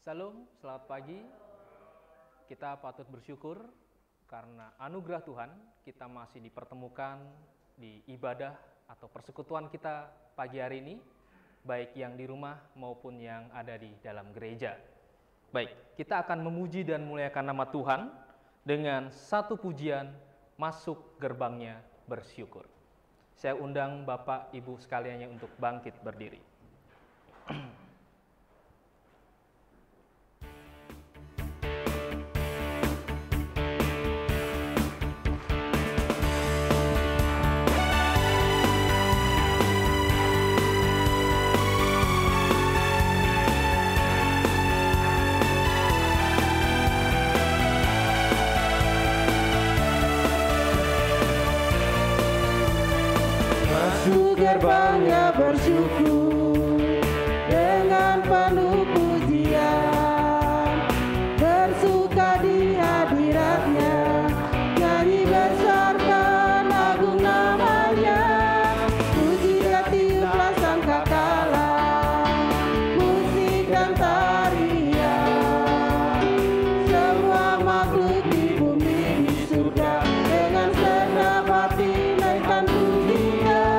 Shalom, selamat pagi. Kita patut bersyukur karena anugerah Tuhan kita masih dipertemukan di ibadah atau persekutuan kita pagi hari ini, baik yang di rumah maupun yang ada di dalam gereja. Baik, kita akan memuji dan memuliakan nama Tuhan dengan satu pujian, masuk gerbangnya bersyukur. Saya undang Bapak Ibu sekaliannya untuk bangkit berdiri. Gerbangnya bersyukur dengan penuh pujian, bersuka di hadiratnya, nyanyi besarkan agung namanya, puji dan tiuplah sangkakala, musik dan tarian, semua makhluk di bumi di surga dengan senang hati naikkan pujian.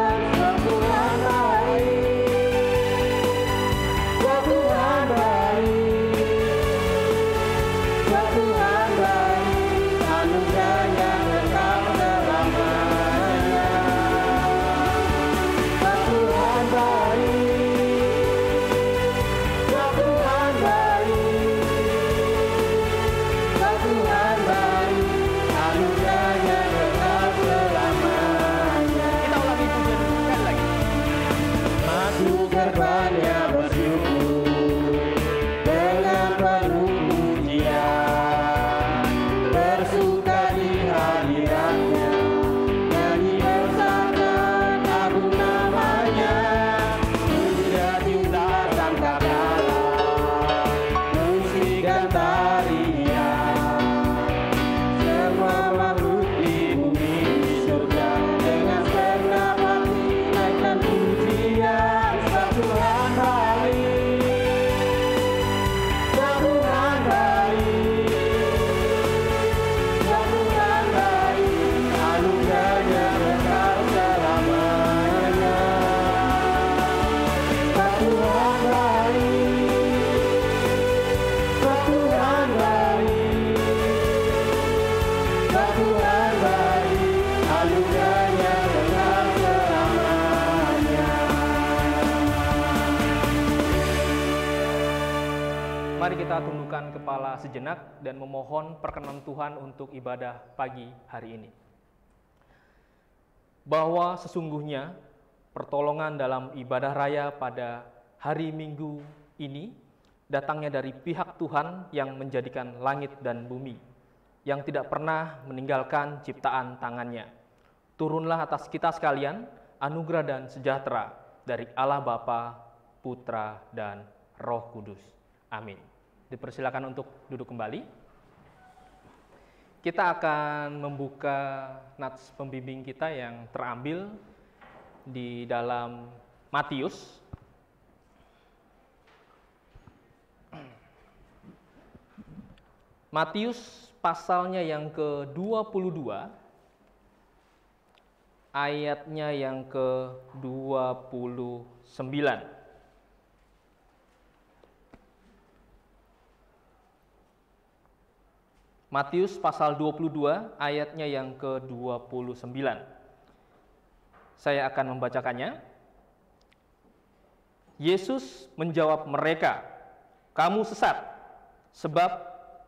Mari kita tundukkan kepala sejenak dan memohon perkenan Tuhan untuk ibadah pagi hari ini. Bahwa sesungguhnya pertolongan dalam ibadah raya pada hari Minggu ini datangnya dari pihak Tuhan yang menjadikan langit dan bumi, yang tidak pernah meninggalkan ciptaan tangannya. Turunlah atas kita sekalian anugerah dan sejahtera dari Allah Bapa, Putra, dan Roh Kudus. Amin. Dipersilakan untuk duduk kembali. Kita akan membuka nats pembimbing kita yang terambil di dalam Matius. Matius pasalnya yang ke-22, ayatnya yang ke-29. Matius pasal 22 ayatnya yang ke-29. Saya akan membacakannya. Yesus menjawab mereka, "Kamu sesat, sebab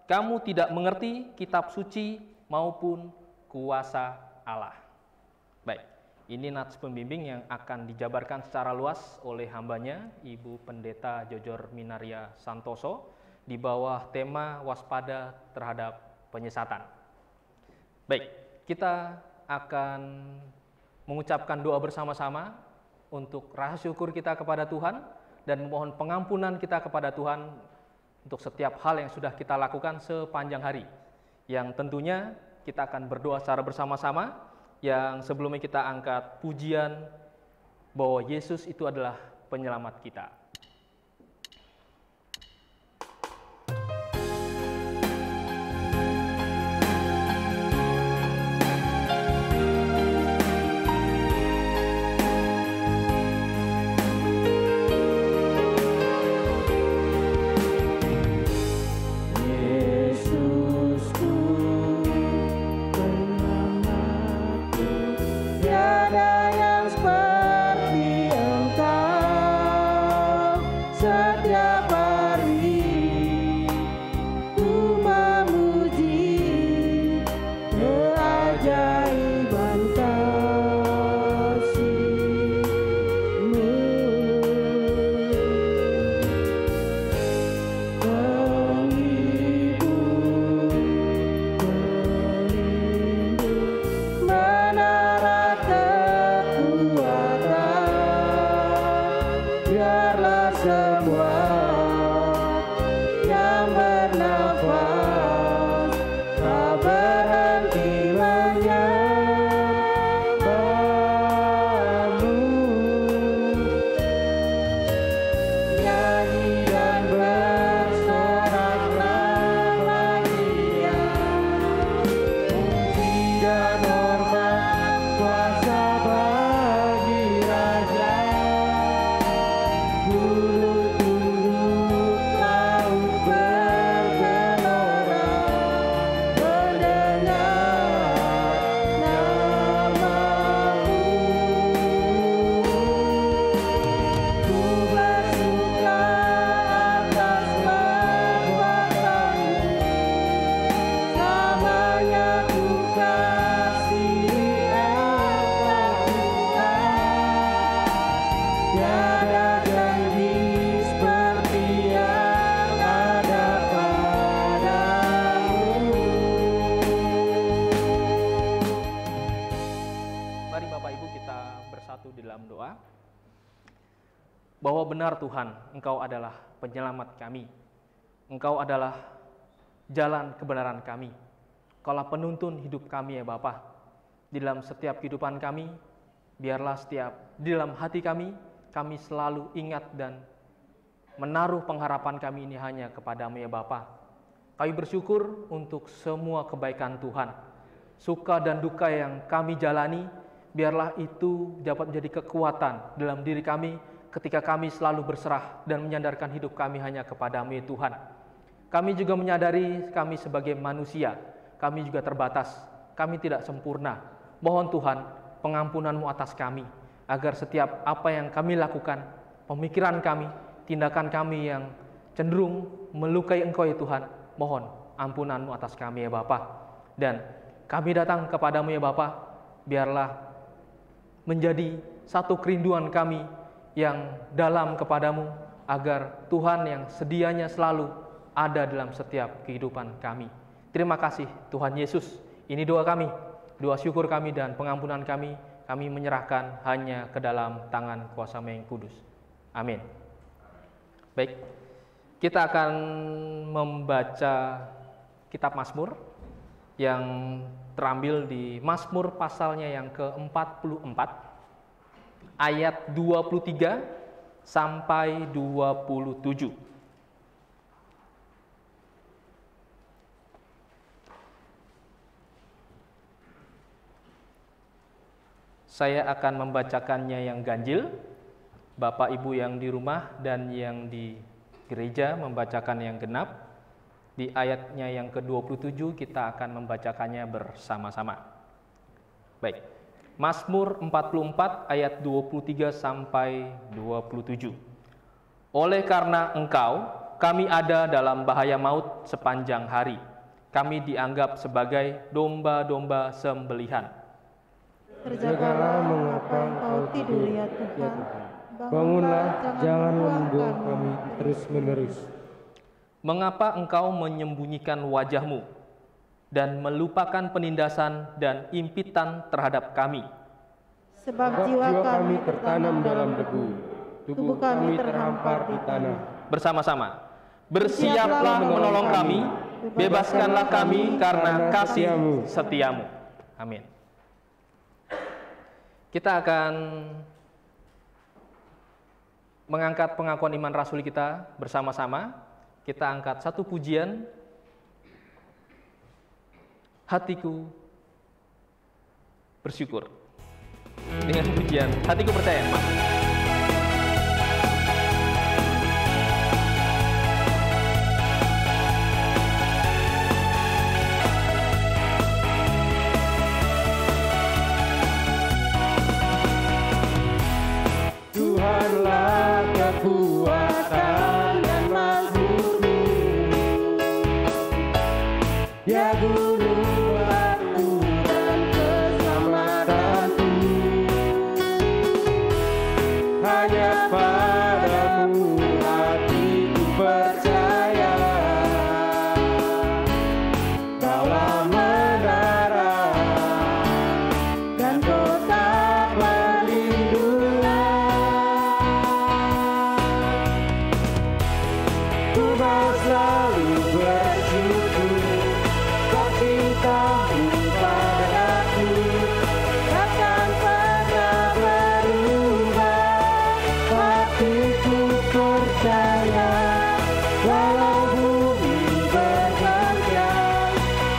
kamu tidak mengerti kitab suci maupun kuasa Allah." Baik, ini nats pembimbing yang akan dijabarkan secara luas oleh hambanya, Ibu Pendeta Jojor Minaria Santoso, di bawah tema waspada terhadap penyesatan. Baik, kita akan mengucapkan doa bersama-sama untuk rasa syukur kita kepada Tuhan dan memohon pengampunan kita kepada Tuhan untuk setiap hal yang sudah kita lakukan sepanjang hari. Yang tentunya kita akan berdoa secara bersama-sama, yang sebelumnya kita angkat pujian bahwa Yesus itu adalah penyelamat kita. dulu di dalam doa. Bahwa benar Tuhan, Engkau adalah penyelamat kami. Engkau adalah jalan kebenaran kami. Engkaulah penuntun hidup kami ya Bapa. Di dalam setiap kehidupan kami, biarlah di dalam hati kami selalu ingat dan menaruh pengharapan kami ini hanya kepadamu ya Bapa. Kami bersyukur untuk semua kebaikan Tuhan. Suka dan duka yang kami jalani, biarlah itu dapat menjadi kekuatan dalam diri kami ketika kami selalu berserah dan menyandarkan hidup kami hanya kepadamu ya Tuhan. Kami juga menyadari kami sebagai manusia, kami juga terbatas, kami tidak sempurna. Mohon Tuhan pengampunan-Mu atas kami, agar setiap apa yang kami lakukan, pemikiran kami, tindakan kami yang cenderung melukai Engkau ya Tuhan, mohon ampunan-Mu atas kami ya Bapa. Dan kami datang kepadamu ya Bapa, biarlah menjadi satu kerinduan kami yang dalam kepadamu, agar Tuhan yang sedianya selalu ada dalam setiap kehidupan kami. Terima kasih Tuhan Yesus. Ini doa kami, doa syukur kami dan pengampunan kami menyerahkan hanya ke dalam tangan kuasa-Mu yang kudus. Amin. Baik, kita akan membaca kitab Mazmur yang terambil di Mazmur pasalnya yang ke-44. Ayat 23 sampai 27. Saya akan membacakannya yang ganjil. Bapak Ibu yang di rumah dan yang di gereja membacakan yang genap. Di ayatnya yang ke-27 kita akan membacakannya bersama-sama. Baik. Mazmur 44 ayat 23 sampai 27. Oleh karena Engkau, kami ada dalam bahaya maut sepanjang hari. Kami dianggap sebagai domba-domba sembelihan. Terjagalah mengapa Engkau tidur ya Tuhan. Bangunlah, jangan membuang kami terus-menerus. Mengapa Engkau menyembunyikan wajah-Mu dan melupakan penindasan dan impitan terhadap kami? Sebab jiwa kami tertanam dalam debu, tubuh kami terhampar di tanah. Bersama-sama, bersiaplah menolong kami, bebaskanlah kami karena kasih setiamu. Amin. Kita akan mengangkat pengakuan iman rasuli kita bersama-sama. Kita angkat satu pujian, hatiku bersyukur. Dengan pujian hatiku percaya. Tuhanlah kekuatan dan mazmurku, ya gunung batu dan keselamatanku. Hanya padamu hatiku percaya, Kaulah menara dan kota perlindungan. Ku mau selalu bersyukur, kau cintamu padaku takkan pernah berubah. Hatiku percaya, walau bumi bergoncang,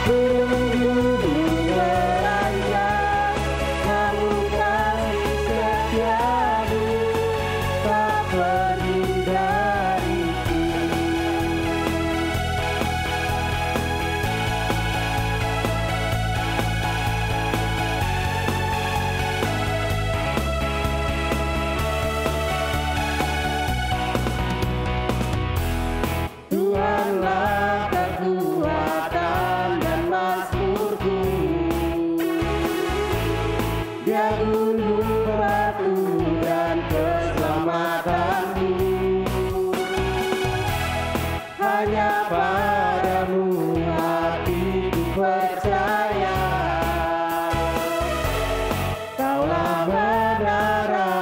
gunung-gunung beranjak, namun kasih setiamu tak pergi dariku. Tuhanlah kekuatan dan mazmurku, Dia gunung batu dan keselamatanku. Hanya padamu hatiku percaya, Kaulah menara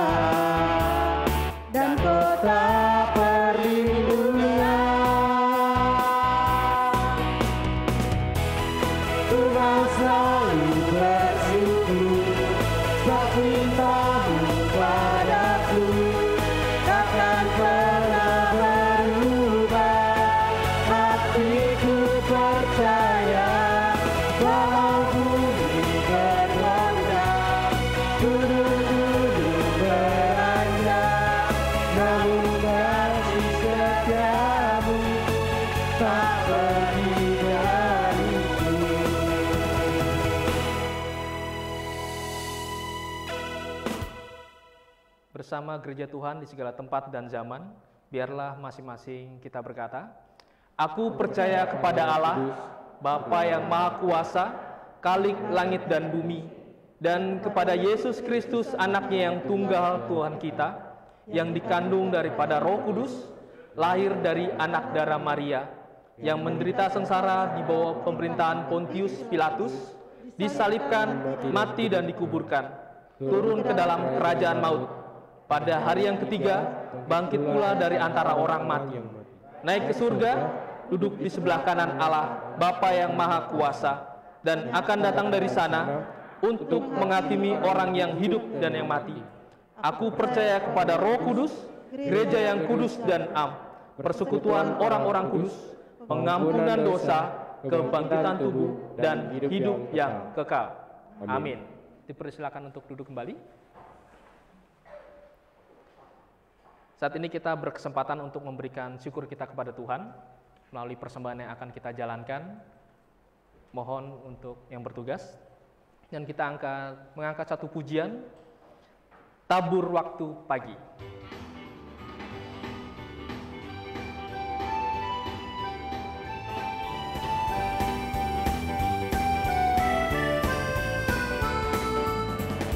selalu bersyukur, sebab cinta-Mu padaku takkan pernah berubah. Hatiku percaya walau bumi bergoncang, gunung-gunung beranjak, namun kasih setiamu tak pergi dariku. Bersama gereja Tuhan di segala tempat dan zaman, biarlah masing-masing kita berkata, Aku percaya kepada Allah, Bapa yang Maha Kuasa, Khalik langit dan bumi, dan kepada Yesus Kristus anaknya yang tunggal Tuhan kita, yang dikandung daripada Roh Kudus, lahir dari anak darah Maria, yang menderita sengsara di bawah pemerintahan Pontius Pilatus, disalibkan, mati dan dikuburkan, turun ke dalam kerajaan maut. Pada hari yang ketiga, bangkit pula dari antara orang mati, naik ke surga, duduk di sebelah kanan Allah, Bapa yang Maha Kuasa, dan akan datang dari sana untuk menghakimi orang yang hidup dan yang mati. Aku percaya kepada Roh Kudus, gereja yang kudus dan am, persekutuan orang-orang kudus, pengampunan dosa, kebangkitan tubuh, dan hidup yang kekal. Amin. Dipersilakan untuk duduk kembali. Saat ini kita berkesempatan untuk memberikan syukur kita kepada Tuhan melalui persembahan yang akan kita jalankan. Mohon untuk yang bertugas, dan kita mengangkat satu pujian, Tabur Waktu Pagi.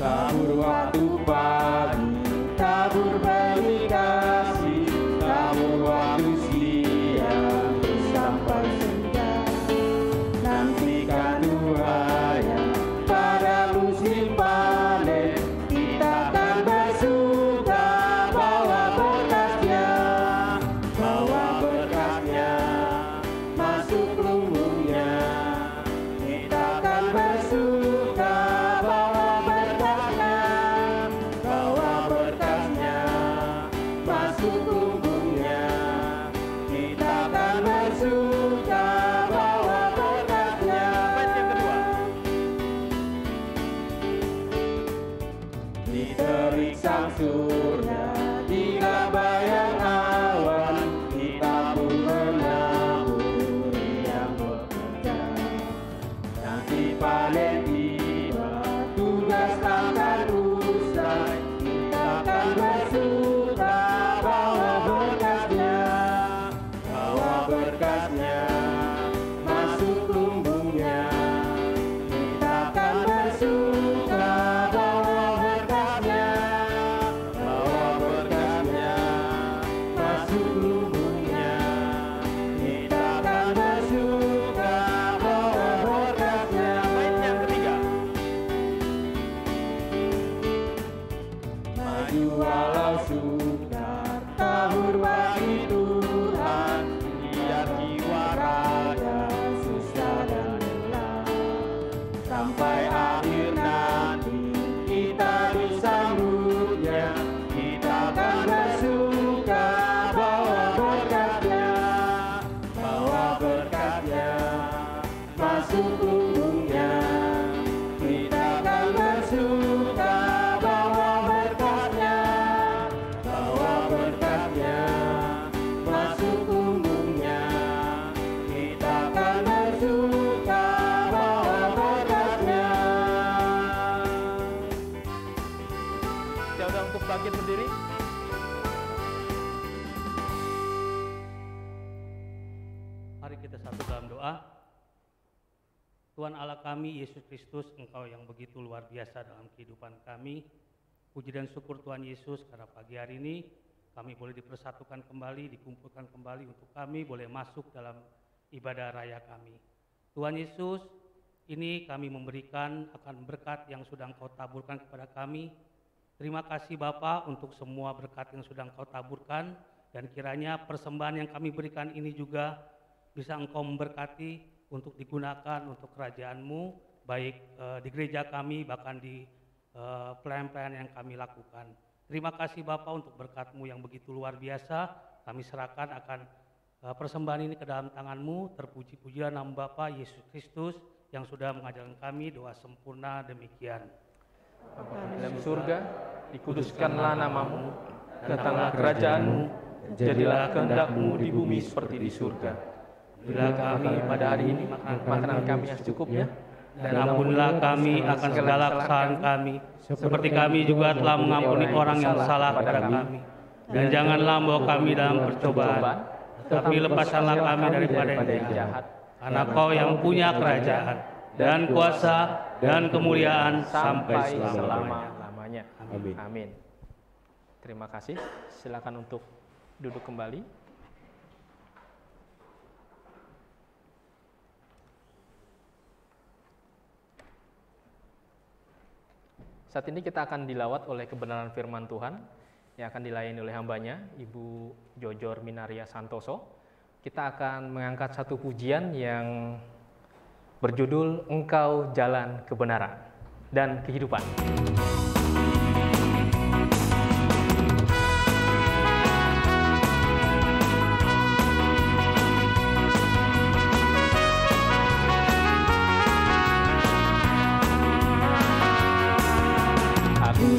Tabur waktu pagi, tabur benih kasih, tabur waktu siang sampai senja. Nantikan tuanya pada musim panen, kita akan bersuka bawa berkatnya, masuk lumbungnya. Kita akan bersuka bawa berkatnya, masuk lumbungnya. Kita akan bersuka bawa berkatnya. Yang kedua, Di terik sang surga, di bayang awan, kita pun menabur yang bekerja. Nanti panen tiba, tugas akan usai, kita akan bersuka bawa berkatnya, masuk lumbungnya. Kita akan bersuka bawa berkatnya, masuk lumbungnya. Kita akan bersuka bawa berkatnya. yang ketiga, Maju walau sukar, tabur bagi Tuhan, biar jiwa raga susah dan lelah. Sampai akhir nanti kita disambutnya, kita akan bersuka bawa berkatnya, masuk lumbungnya. Kita akan bersuka bawa berkatnya, masuk lumbungnya. Kita akan bersuka bawa berkatnya. Siapa untuk bangkit berdiri? Mari kita satu dalam doa. Tuhan Allah kami, Yesus Kristus, Engkau yang begitu luar biasa dalam kehidupan kami. Puji dan syukur Tuhan Yesus karena pagi hari ini kami boleh dipersatukan kembali, dikumpulkan kembali untuk kami boleh masuk dalam ibadah raya kami. Tuhan Yesus, ini kami memberikan akan berkat yang sudah Engkau taburkan kepada kami. Terima kasih Bapa untuk semua berkat yang sudah Engkau taburkan, dan kiranya persembahan yang kami berikan ini juga bisa Engkau memberkati untuk digunakan untuk kerajaan-Mu baik di gereja kami, bahkan di pelayan-pelayan yang kami lakukan. Terima kasih Bapak untuk berkat-Mu yang begitu luar biasa. Kami serahkan akan persembahan ini ke dalam tangan-Mu. Terpuji-pujilah nama Bapa Yesus Kristus yang sudah mengajarkan kami doa sempurna demikian. Bapa di dalam surga, dikuduskanlah nama-Mu, datanglah kerajaan-Mu, jadilah kehendak-Mu di bumi seperti di surga. Berilah kami pada hari ini makanan kami yang secukupnya, Dan ampunilah kami akan segala kesalahan kami, seperti kami juga telah mengampuni orang yang salah kepada kami. Dan janganlah membawa kami dalam percobaan, tetapi lepaskanlah kami daripada yang jahat. Karena Kau yang punya kerajaan, dan kuasa, dan kemuliaan sampai selama-lamanya. Amin. Terima kasih. Silakan untuk duduk kembali. Saat ini kita akan dilawat oleh kebenaran firman Tuhan yang akan dilayani oleh hambanya, Ibu Jojor Minaria Santoso. Kita akan mengangkat satu pujian yang berjudul Engkau Jalan Kebenaran dan Kehidupan.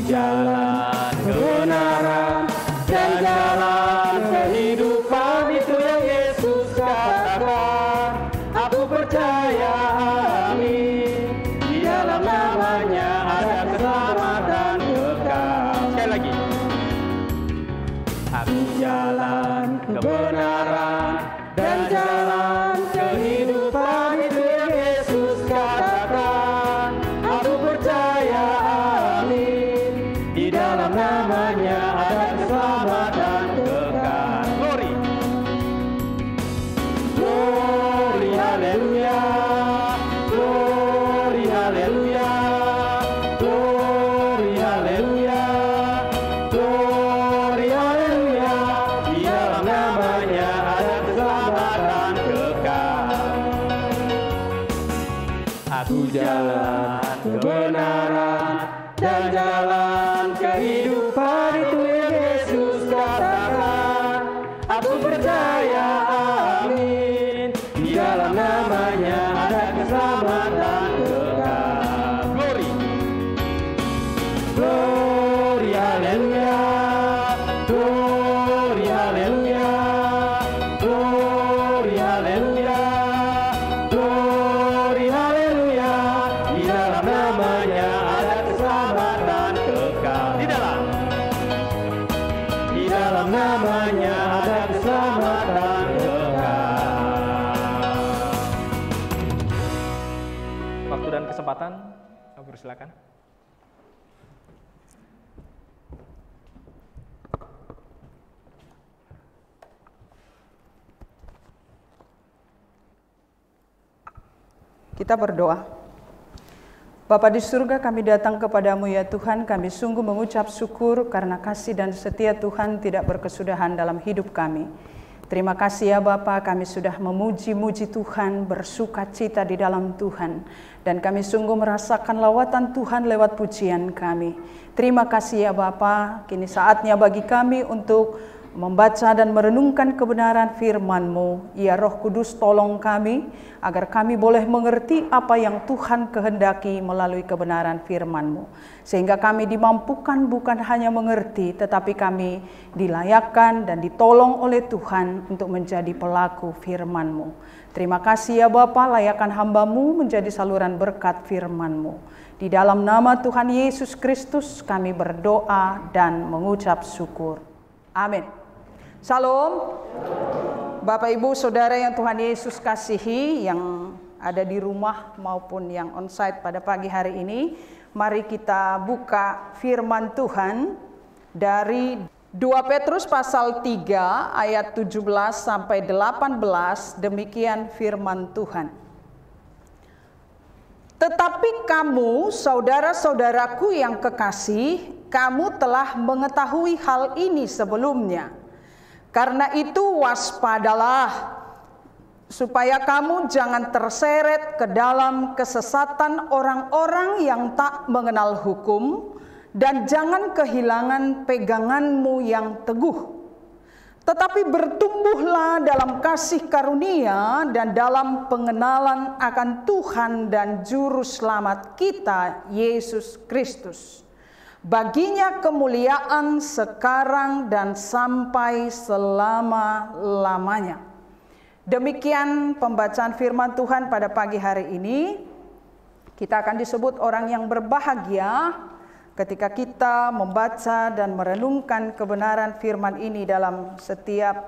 Jalan kebenaran dan jalan kehidupan, itu yang Yesus katakan. Aku percaya, amin. Di dalam namanya ada keselamatan kekal. Sekali lagi. Aku jalan kebenaran dan jalan kehidupan, itu yang Yesus katakan. Aku percaya, di dalam namanya ada keselamatan kekal. Glory. Glory, haleluya. Glory, haleluya. Glory, haleluya. Glory, haleluya. Di dalam namanya ada keselamatan kekal. Aku jalan kebenaran dan jalan kehidupan, itu yang Yesus katakan. Aku percaya, amin. Di dalam namanya ada keselamatan kekal. Glory. Glory, haleluya. Glory, haleluya. Glory, haleluya. Glory, haleluya. Di dalam namanya ada keselamatan kekal. Di dalam namanya ada keselamatan kekal. Waktu dan kesempatan, silakan. Kita berdoa. Bapa di surga, kami datang kepadamu ya Tuhan, kami sungguh mengucap syukur karena kasih dan setia Tuhan tidak berkesudahan dalam hidup kami. Terima kasih ya Bapa, kami sudah memuji-muji Tuhan, bersuka cita di dalam Tuhan. Dan kami sungguh merasakan lawatan Tuhan lewat pujian kami. Terima kasih ya Bapa, kini saatnya bagi kami untuk membaca dan merenungkan kebenaran firman-Mu. Ya Roh Kudus, tolong kami agar kami boleh mengerti apa yang Tuhan kehendaki melalui kebenaran firman-Mu. Sehingga kami dimampukan bukan hanya mengerti, tetapi kami dilayakkan dan ditolong oleh Tuhan untuk menjadi pelaku firman-Mu. Terima kasih ya Bapa, layakkan hamba-Mu menjadi saluran berkat firman-Mu. Di dalam nama Tuhan Yesus Kristus kami berdoa dan mengucap syukur. Amin. Salam. Bapak Ibu Saudara yang Tuhan Yesus kasihi, yang ada di rumah maupun yang onsite pada pagi hari ini, mari kita buka firman Tuhan dari 2 Petrus pasal 3 ayat 17 sampai 18. Demikian firman Tuhan. Tetapi kamu, saudara-saudaraku yang kekasih, kamu telah mengetahui hal ini sebelumnya. Karena itu waspadalah, supaya kamu jangan terseret ke dalam kesesatan orang-orang yang tak mengenal hukum, dan jangan kehilangan peganganmu yang teguh. Tetapi bertumbuhlah dalam kasih karunia dan dalam pengenalan akan Tuhan dan Juru Selamat kita, Yesus Kristus. Baginya kemuliaan sekarang dan sampai selama-lamanya. Demikian pembacaan firman Tuhan pada pagi hari ini. Kita akan disebut orang yang berbahagia ketika kita membaca dan merenungkan kebenaran firman ini dalam setiap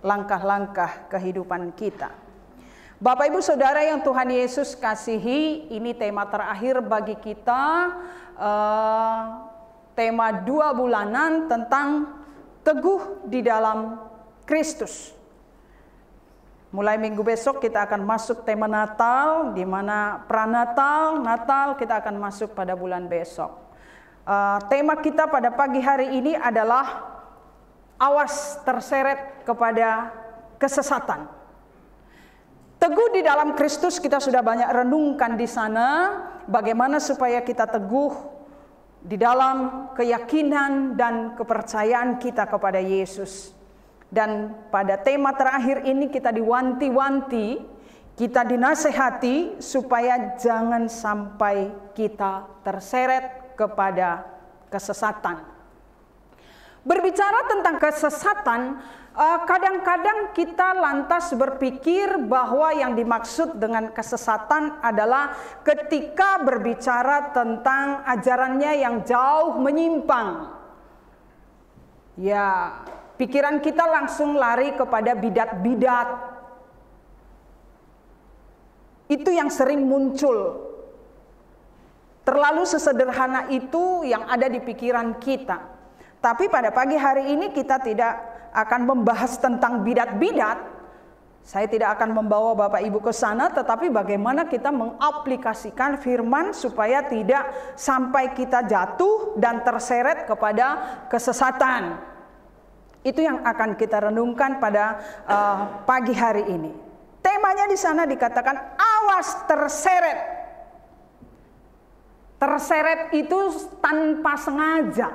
langkah-langkah kehidupan kita. Bapak Ibu Saudara yang Tuhan Yesus kasihi, ini tema terakhir bagi kita, tema 2 bulanan tentang teguh di dalam Kristus. Mulai minggu besok kita akan masuk tema Natal, di mana pranatal, Natal kita akan masuk pada bulan besok. Tema kita pada pagi hari ini adalah awas terseret kepada kesesatan. Teguh di dalam Kristus, kita sudah banyak renungkan di sana, bagaimana supaya kita teguh di dalam keyakinan dan kepercayaan kita kepada Yesus. Dan pada tema terakhir ini kita diwanti-wanti, kita dinasehati supaya jangan sampai kita terseret kepada kesesatan. Berbicara tentang kesesatan, kadang-kadang kita lantas berpikir bahwa yang dimaksud dengan kesesatan adalah ketika berbicara tentang ajarannya yang jauh menyimpang. Ya, pikiran kita langsung lari kepada bidat-bidat. Itu yang sering muncul. Terlalu sesederhana itu yang ada di pikiran kita. Tapi pada pagi hari ini kita tidak akan membahas tentang bidat-bidat. Saya tidak akan membawa Bapak Ibu ke sana, tetapi bagaimana kita mengaplikasikan firman supaya tidak sampai kita jatuh dan terseret kepada kesesatan. Itu yang akan kita renungkan pada pagi hari ini. Temanya di sana dikatakan awas terseret. Terseret itu tanpa sengaja.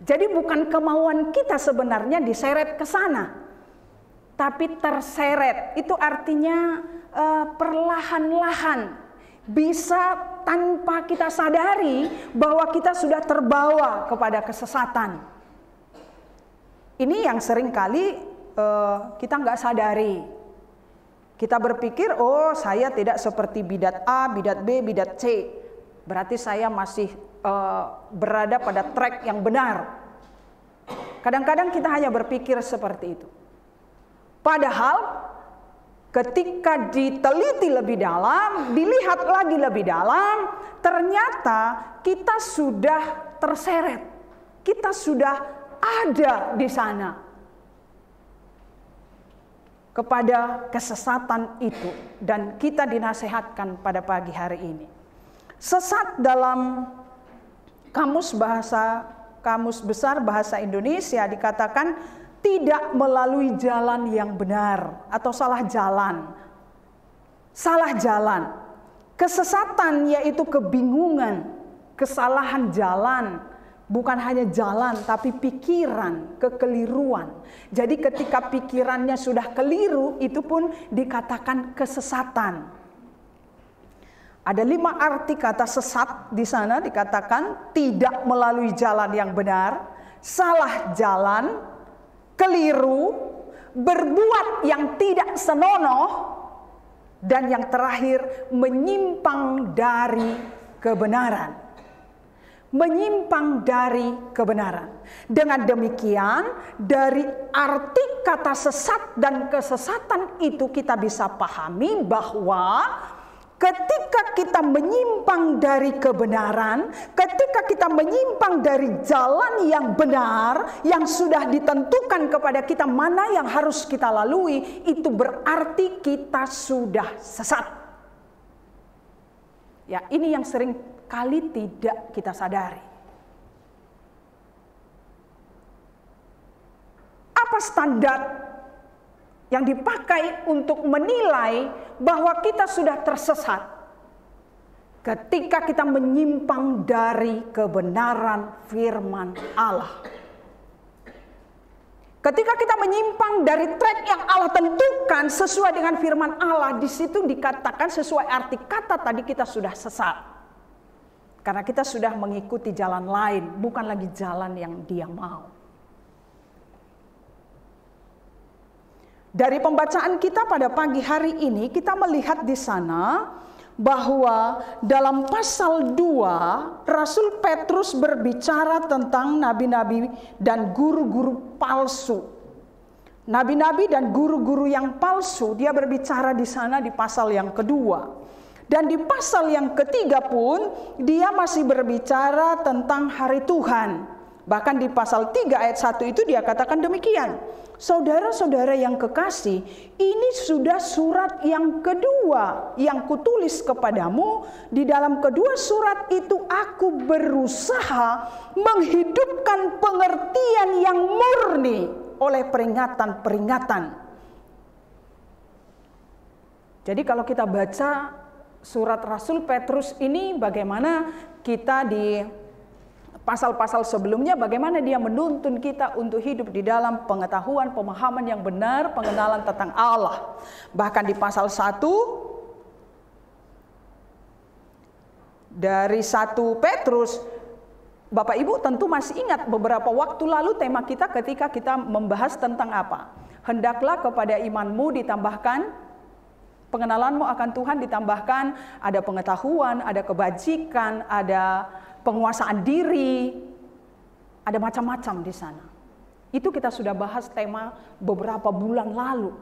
Jadi bukan kemauan kita sebenarnya diseret ke sana. Tapi terseret itu artinya perlahan-lahan. Bisa tanpa kita sadari bahwa kita sudah terbawa kepada kesesatan. Ini yang sering kali kita nggak sadari. Kita berpikir, oh saya tidak seperti bidat A, bidat B, bidat C. Berarti saya masih berada pada track yang benar. Kadang-kadang kita hanya berpikir seperti itu. Padahal ketika diteliti lebih dalam, dilihat lagi lebih dalam, ternyata kita sudah terseret. Kita sudah ada di sana kepada kesesatan itu, dan kita dinasehatkan pada pagi hari ini. Sesat dalam kamus besar bahasa Indonesia dikatakan tidak melalui jalan yang benar atau salah jalan. Salah jalan. Kesesatan yaitu kebingungan, kesalahan jalan. Bukan hanya jalan, tapi pikiran, kekeliruan. Jadi ketika pikirannya sudah keliru, itu pun dikatakan kesesatan. Ada 5 arti kata sesat di sana, dikatakan tidak melalui jalan yang benar, salah jalan, keliru, berbuat yang tidak senonoh, dan yang terakhir menyimpang dari kebenaran. Menyimpang dari kebenaran. Dengan demikian, dari arti kata sesat dan kesesatan itu kita bisa pahami bahwa ketika kita menyimpang dari kebenaran, ketika kita menyimpang dari jalan yang benar, yang sudah ditentukan kepada kita mana yang harus kita lalui, itu berarti kita sudah sesat. Ya, ini yang sering kali tidak kita sadari. Apa standar yang dipakai untuk menilai bahwa kita sudah tersesat ketika kita menyimpang dari kebenaran firman Allah. Ketika kita menyimpang dari track yang Allah tentukan sesuai dengan firman Allah, di situ dikatakan sesuai arti kata tadi kita sudah sesat. Karena kita sudah mengikuti jalan lain, bukan lagi jalan yang Dia mau. Dari pembacaan kita pada pagi hari ini, kita melihat di sana bahwa dalam pasal 2, Rasul Petrus berbicara tentang nabi-nabi dan guru-guru palsu. Nabi-nabi dan guru-guru yang palsu, dia berbicara di sana di pasal yang kedua. Dan di pasal yang ketiga pun, dia masih berbicara tentang hari Tuhan. Bahkan di pasal 3 ayat 1 itu dia katakan demikian. Saudara-saudara yang kekasih, ini sudah surat yang kedua yang kutulis kepadamu. Di dalam kedua surat itu aku berusaha menghidupkan pengertian yang murni oleh peringatan-peringatan. Jadi kalau kita baca surat Rasul Petrus ini, bagaimana kita di pasal-pasal sebelumnya, bagaimana dia menuntun kita untuk hidup di dalam pengetahuan, pemahaman yang benar, pengenalan tentang Allah. Bahkan di pasal 1, dari 1 Petrus, Bapak Ibu tentu masih ingat beberapa waktu lalu tema kita ketika kita membahas tentang apa? Hendaklah kepada imanmu ditambahkan, pengenalanmu akan Tuhan ditambahkan, ada pengetahuan, ada kebajikan, ada penguasaan diri, ada macam-macam di sana. Itu kita sudah bahas tema beberapa bulan lalu.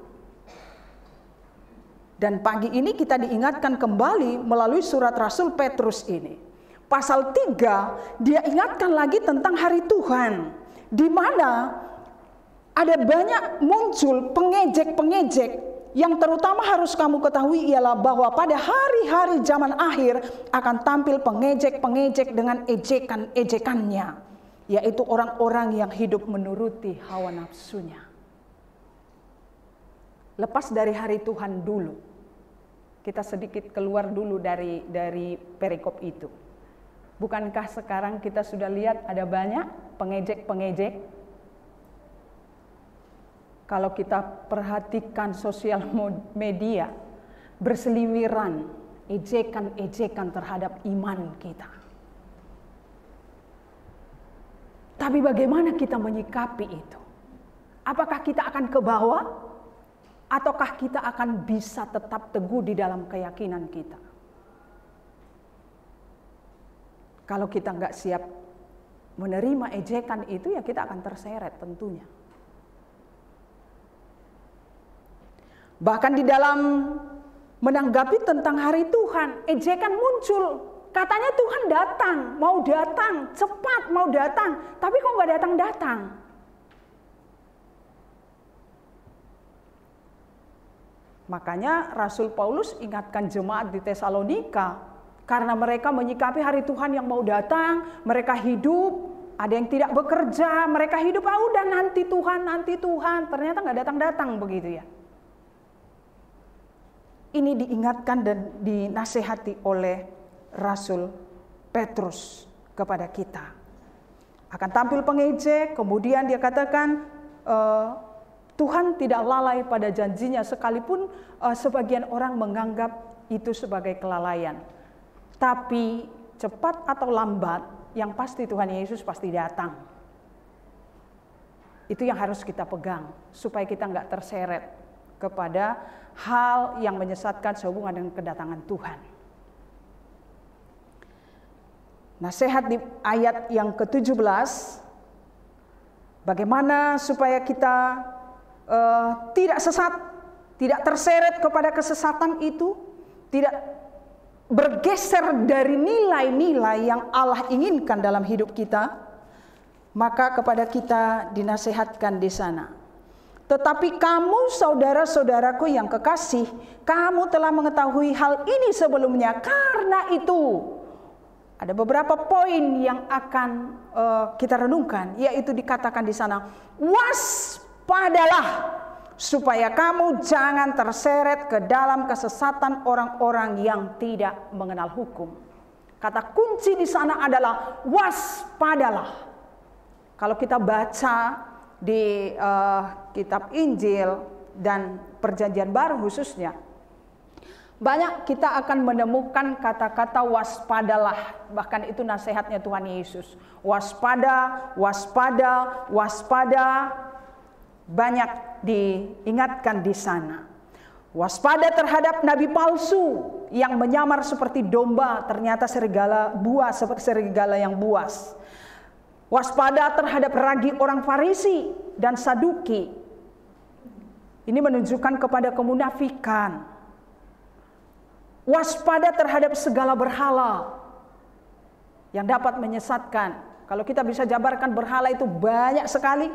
Dan pagi ini kita diingatkan kembali melalui surat Rasul Petrus ini. Pasal 3, dia ingatkan lagi tentang hari Tuhan, di mana ada banyak muncul pengejek-pengejek. Yang terutama harus kamu ketahui ialah bahwa pada hari-hari zaman akhir akan tampil pengejek-pengejek dengan ejekan-ejekannya, yaitu orang-orang yang hidup menuruti hawa nafsunya. Lepas dari hari Tuhan dulu, kita sedikit keluar dulu dari perikop itu. Bukankah sekarang kita sudah lihat ada banyak pengejek-pengejek? Kalau kita perhatikan sosial media, berseliweran ejekan-ejekan terhadap iman kita. Tapi bagaimana kita menyikapi itu? Apakah kita akan ke bawah? Ataukah kita akan bisa tetap teguh di dalam keyakinan kita? Kalau kita nggak siap menerima ejekan itu, ya kita akan terseret tentunya. Bahkan di dalam menanggapi tentang hari Tuhan, ejekan muncul. Katanya Tuhan datang, mau datang, cepat mau datang. Tapi kok nggak datang-datang? Makanya Rasul Paulus ingatkan jemaat di Tesalonika. Karena mereka menyikapi hari Tuhan yang mau datang, mereka hidup, ada yang tidak bekerja, mereka hidup, udah nanti Tuhan. Ternyata nggak datang-datang begitu ya. Ini diingatkan dan dinasehati oleh Rasul Petrus kepada kita. Akan tampil pengejek, kemudian dia katakan Tuhan tidak lalai pada janjinya, sekalipun sebagian orang menganggap itu sebagai kelalaian. Tapi cepat atau lambat, yang pasti Tuhan Yesus pasti datang. Itu yang harus kita pegang, supaya kita nggak terseret kepada hal yang menyesatkan sehubungan dengan kedatangan Tuhan. Nasihat di ayat yang ke-17, bagaimana supaya kita tidak sesat, tidak terseret kepada kesesatan itu, tidak bergeser dari nilai-nilai yang Allah inginkan dalam hidup kita, maka kepada kita dinasihatkan di sana. Tetapi kamu saudara-saudaraku yang kekasih, kamu telah mengetahui hal ini sebelumnya. Karena itu ada beberapa poin yang akan kita renungkan, yaitu dikatakan di sana, waspadalah, supaya kamu jangan terseret ke dalam kesesatan orang-orang yang tidak mengenal hukum. Kata kunci di sana adalah waspadalah. Kalau kita baca di kitab Injil dan Perjanjian Baru khususnya, banyak kita akan menemukan kata-kata waspadalah. Bahkan itu nasihatnya Tuhan Yesus. Waspada, waspada, waspada. Banyak diingatkan di sana. Waspada terhadap nabi palsu yang menyamar seperti domba, ternyata serigala buas, seperti serigala yang buas. Waspada terhadap ragi orang Farisi dan Saduki. Ini menunjukkan kepada kemunafikan. Waspada terhadap segala berhala yang dapat menyesatkan. Kalau kita bisa jabarkan, berhala itu banyak sekali.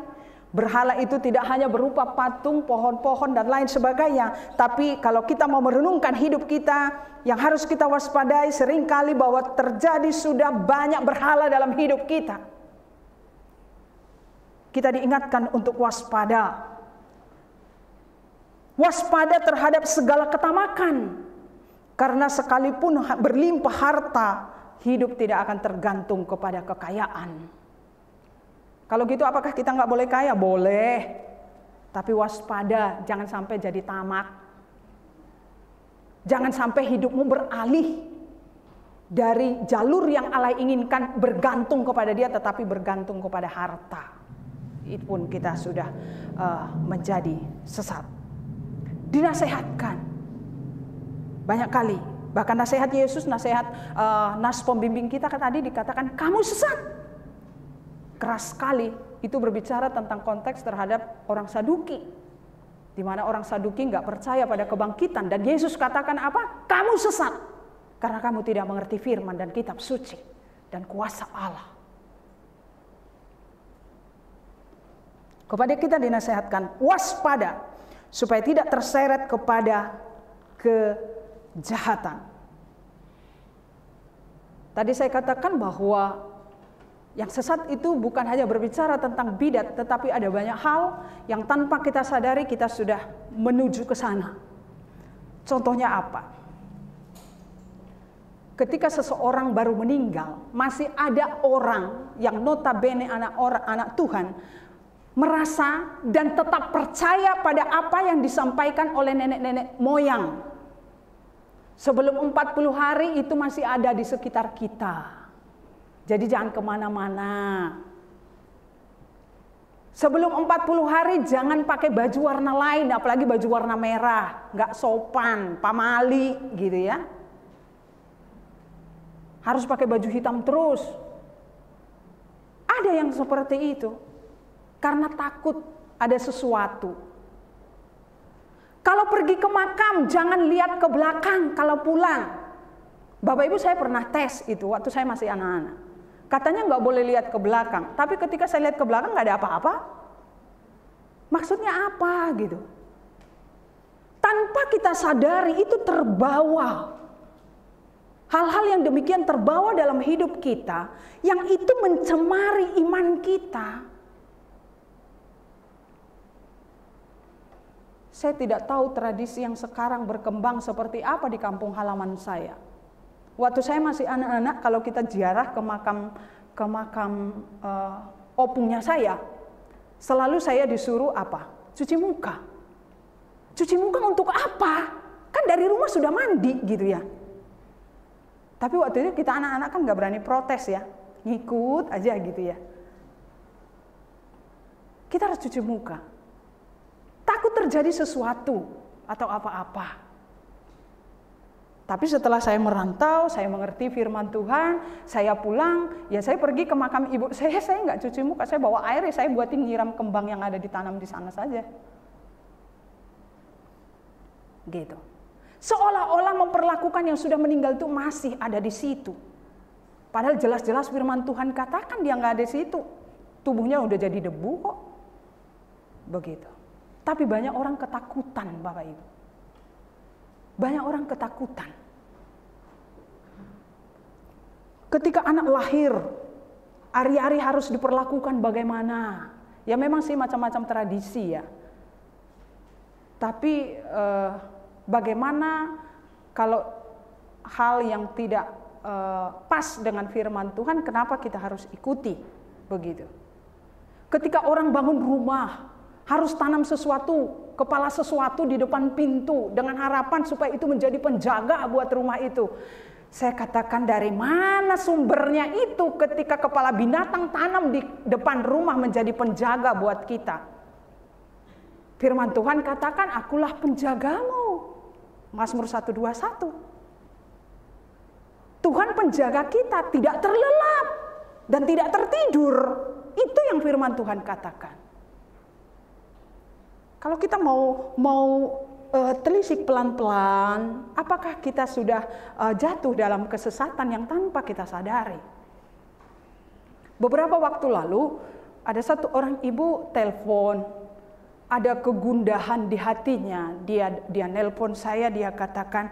Berhala itu tidak hanya berupa patung, pohon-pohon dan lain sebagainya. Tapi kalau kita mau merenungkan hidup kita, yang harus kita waspadai seringkali bahwa terjadi sudah banyak berhala dalam hidup kita. Kita diingatkan untuk waspada. Waspada terhadap segala ketamakan. Karena sekalipun berlimpah harta, hidup tidak akan tergantung kepada kekayaan. Kalau gitu apakah kita nggak boleh kaya? Boleh. Tapi waspada, jangan sampai jadi tamak. Jangan sampai hidupmu beralih dari jalur yang Allah inginkan bergantung kepada Dia, tetapi bergantung kepada harta. Itu pun kita sudah menjadi sesat. Dinasehatkan. Banyak kali, bahkan nasihat Yesus, nasihat nas pembimbing kita tadi dikatakan kamu sesat. Keras sekali, itu berbicara tentang konteks terhadap orang Saduki. Di mana orang Saduki nggak percaya pada kebangkitan. Dan Yesus katakan apa? Kamu sesat. Karena kamu tidak mengerti firman dan kitab suci dan kuasa Allah. Kepada kita dinasehatkan waspada supaya tidak terseret kepada kejahatan. Tadi saya katakan bahwa yang sesat itu bukan hanya berbicara tentang bidat, tetapi ada banyak hal yang tanpa kita sadari kita sudah menuju ke sana. Contohnya apa? Ketika seseorang baru meninggal, masih ada orang yang notabene anak Tuhan merasa dan tetap percaya pada apa yang disampaikan oleh nenek-nenek moyang. Sebelum 40 hari itu masih ada di sekitar kita. Jadi jangan kemana-mana. Sebelum 40 hari jangan pakai baju warna lain, apalagi baju warna merah. Nggak sopan, pamali gitu ya. Harus pakai baju hitam terus. Ada yang seperti itu. Karena takut ada sesuatu. Kalau pergi ke makam jangan lihat ke belakang kalau pulang. Bapak Ibu saya pernah tes itu waktu saya masih anak-anak. Katanya nggak boleh lihat ke belakang. Tapi ketika saya lihat ke belakang nggak ada apa-apa. Maksudnya apa gitu. Tanpa kita sadari itu terbawa. Hal-hal yang demikian terbawa dalam hidup kita. Yang itu mencemari iman kita. Saya tidak tahu tradisi yang sekarang berkembang seperti apa di kampung halaman saya. Waktu saya masih anak-anak, kalau kita ziarah ke makam opungnya saya, selalu saya disuruh apa? Cuci muka. Cuci muka untuk apa? Kan dari rumah sudah mandi gitu ya. Tapi waktu itu kita anak-anak kan nggak berani protes ya, ngikut aja gitu ya. Kita harus cuci muka. Takut terjadi sesuatu atau apa-apa. Tapi setelah saya merantau, saya mengerti firman Tuhan, saya pulang, ya saya pergi ke makam ibu saya nggak cuci muka, saya bawa air, saya buatin nyiram kembang yang ada ditanam di sana saja. Gitu. Seolah-olah memperlakukan yang sudah meninggal itu masih ada di situ. Padahal jelas-jelas firman Tuhan katakan dia nggak ada di situ. Tubuhnya udah jadi debu kok. Begitu. Tapi banyak orang ketakutan, Bapak Ibu. Banyak orang ketakutan. Ketika anak lahir, hari-hari harus diperlakukan bagaimana? Ya memang sih macam-macam tradisi ya. Tapi bagaimana kalau hal yang tidak pas dengan firman Tuhan, kenapa kita harus ikuti begitu? Ketika orang bangun rumah, harus tanam sesuatu, kepala sesuatu di depan pintu dengan harapan supaya itu menjadi penjaga buat rumah itu. Saya katakan, dari mana sumbernya itu ketika kepala binatang tanam di depan rumah menjadi penjaga buat kita? Firman Tuhan katakan, akulah penjagamu. Mazmur 121. Tuhan penjaga kita, tidak terlelap dan tidak tertidur. Itu yang firman Tuhan katakan. Kalau kita mau telisik pelan-pelan, apakah kita sudah jatuh dalam kesesatan yang tanpa kita sadari? Beberapa waktu lalu ada satu orang ibu telepon, ada kegundahan di hatinya. Dia nelpon saya, dia katakan,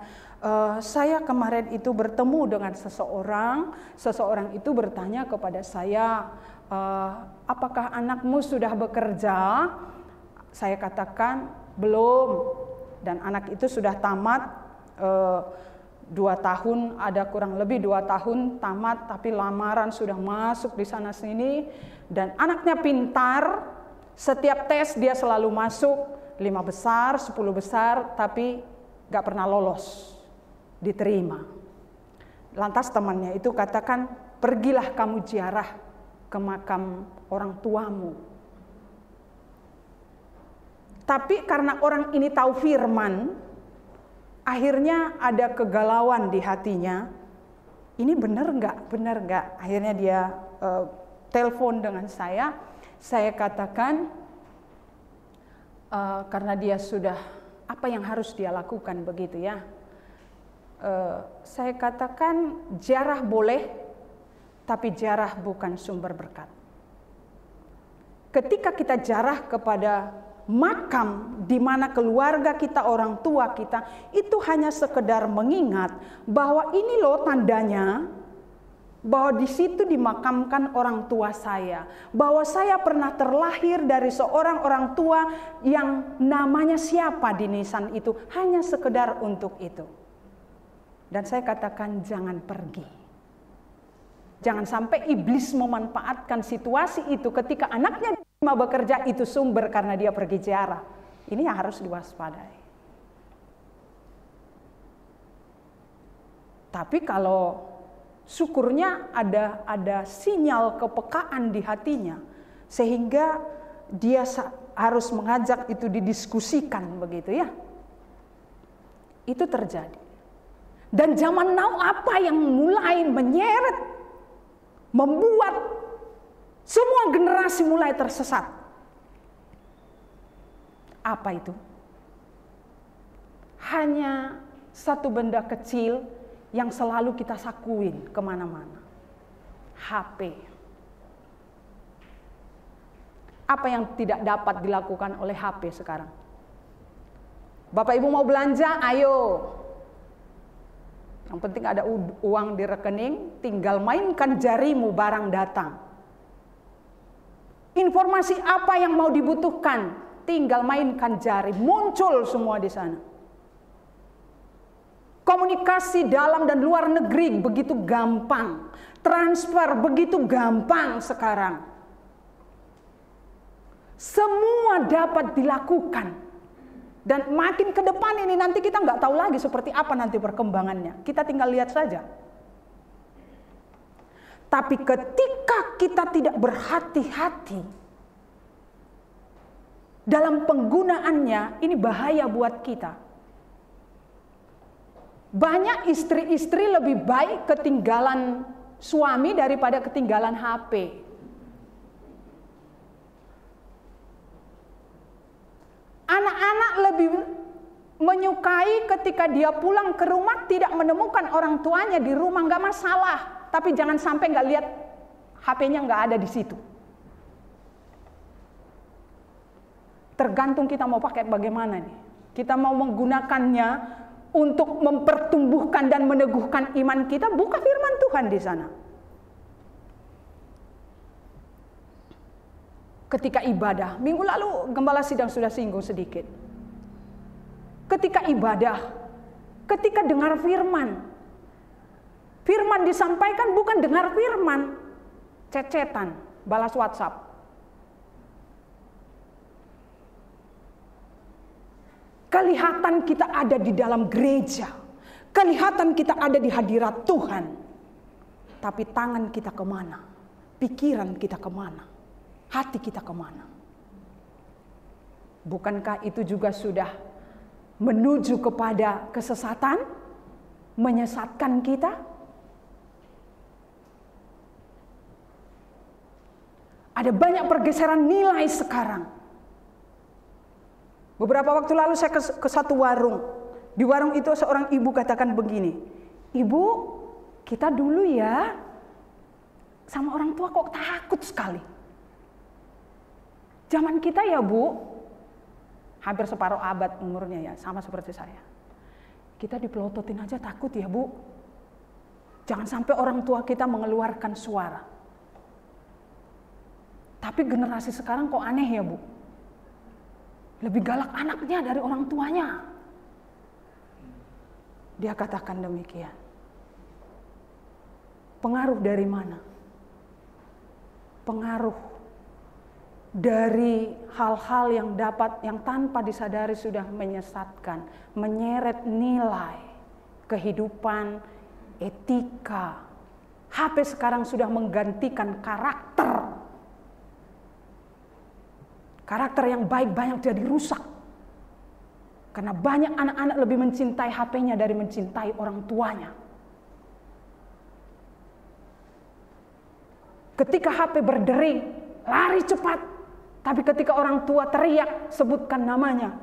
saya kemarin itu bertemu dengan seseorang itu bertanya kepada saya, apakah anakmu sudah bekerja? Saya katakan belum, dan anak itu sudah tamat 2 tahun, ada kurang lebih 2 tahun tamat, tapi lamaran sudah masuk di sana sini, dan anaknya pintar, setiap tes dia selalu masuk 5 besar, 10 besar, tapi gak pernah lolos, diterima. Lantas temannya itu katakan, pergilah kamu ziarah ke makam orang tuamu. Tapi karena orang ini tahu firman, akhirnya ada kegalauan di hatinya. Ini benar nggak? Benar nggak? Akhirnya dia telepon dengan saya. Saya katakan, karena dia sudah, apa yang harus dia lakukan begitu ya. Saya katakan, ziarah boleh, tapi ziarah bukan sumber berkat. Ketika kita ziarah kepada makam di mana keluarga kita, orang tua kita, itu hanya sekedar mengingat bahwa ini loh tandanya bahwa di situ dimakamkan orang tua saya, bahwa saya pernah terlahir dari seorang orang tua yang namanya siapa di nisan itu, hanya sekedar untuk itu. Dan saya katakan, jangan pergi. Jangan sampai iblis memanfaatkan situasi itu ketika anaknya bekerja itu sumber karena dia pergi ziarah. Ini yang harus diwaspadai. Tapi kalau syukurnya ada sinyal kepekaan di hatinya, sehingga dia harus mengajak itu didiskusikan begitu ya. Itu terjadi. Dan zaman now apa yang mulai menyeret, membuat semua generasi mulai tersesat. Apa itu? Hanya satu benda kecil yang selalu kita sakuin kemana-mana. HP. Apa yang tidak dapat dilakukan oleh HP sekarang? Bapak Ibu mau belanja? Ayo. Yang penting ada uang di rekening, tinggal mainkan jarimu, barang datang. Informasi apa yang mau dibutuhkan, tinggal mainkan jari, muncul semua di sana. Komunikasi dalam dan luar negeri begitu gampang, transfer begitu gampang sekarang. Semua dapat dilakukan. Dan makin ke depan ini nanti kita nggak tahu lagi seperti apa nanti perkembangannya. Kita tinggal lihat saja. Tapi ketika kita tidak berhati-hati dalam penggunaannya, ini bahaya buat kita. Banyak istri-istri lebih baik ketinggalan suami daripada ketinggalan HP. Anak-anak lebih menyukai ketika dia pulang ke rumah tidak menemukan orang tuanya di rumah, nggak masalah. Tapi jangan sampai nggak lihat HP-nya nggak ada di situ. Tergantung kita mau pakai bagaimana nih. Kita mau menggunakannya untuk mempertumbuhkan dan meneguhkan iman kita, buka firman Tuhan di sana. Ketika ibadah, minggu lalu Gembala Sidang sudah singgung sedikit. ketika ibadah, ketika dengar firman. Firman disampaikan bukan dengar firman, cecetan, balas WhatsApp. Kelihatan kita ada di dalam gereja, kelihatan kita ada di hadirat Tuhan, tapi tangan kita kemana? Pikiran kita kemana? Hati kita kemana? Bukankah itu juga sudah menuju kepada kesesatan, menyesatkan kita? Ada banyak pergeseran nilai sekarang. Beberapa waktu lalu saya ke satu warung. Di warung itu seorang ibu katakan begini, "Ibu, kita dulu ya sama orang tua kok takut sekali. Zaman kita ya Bu, hampir separuh abad umurnya ya, sama seperti saya. Kita dipelototin aja takut ya Bu. Jangan sampai orang tua kita mengeluarkan suara. Tapi generasi sekarang kok aneh ya Bu. Lebih galak anaknya dari orang tuanya." Dia katakan demikian. Pengaruh dari mana? Pengaruh dari hal-hal yang tanpa disadari sudah menyesatkan, menyeret nilai kehidupan, etika. HP sekarang sudah menggantikan karakter. Karakter yang baik banyak jadi rusak. Karena banyak anak-anak lebih mencintai HP-nya dari mencintai orang tuanya. Ketika HP berdering, lari cepat. Tapi ketika orang tua teriak, sebutkan namanya,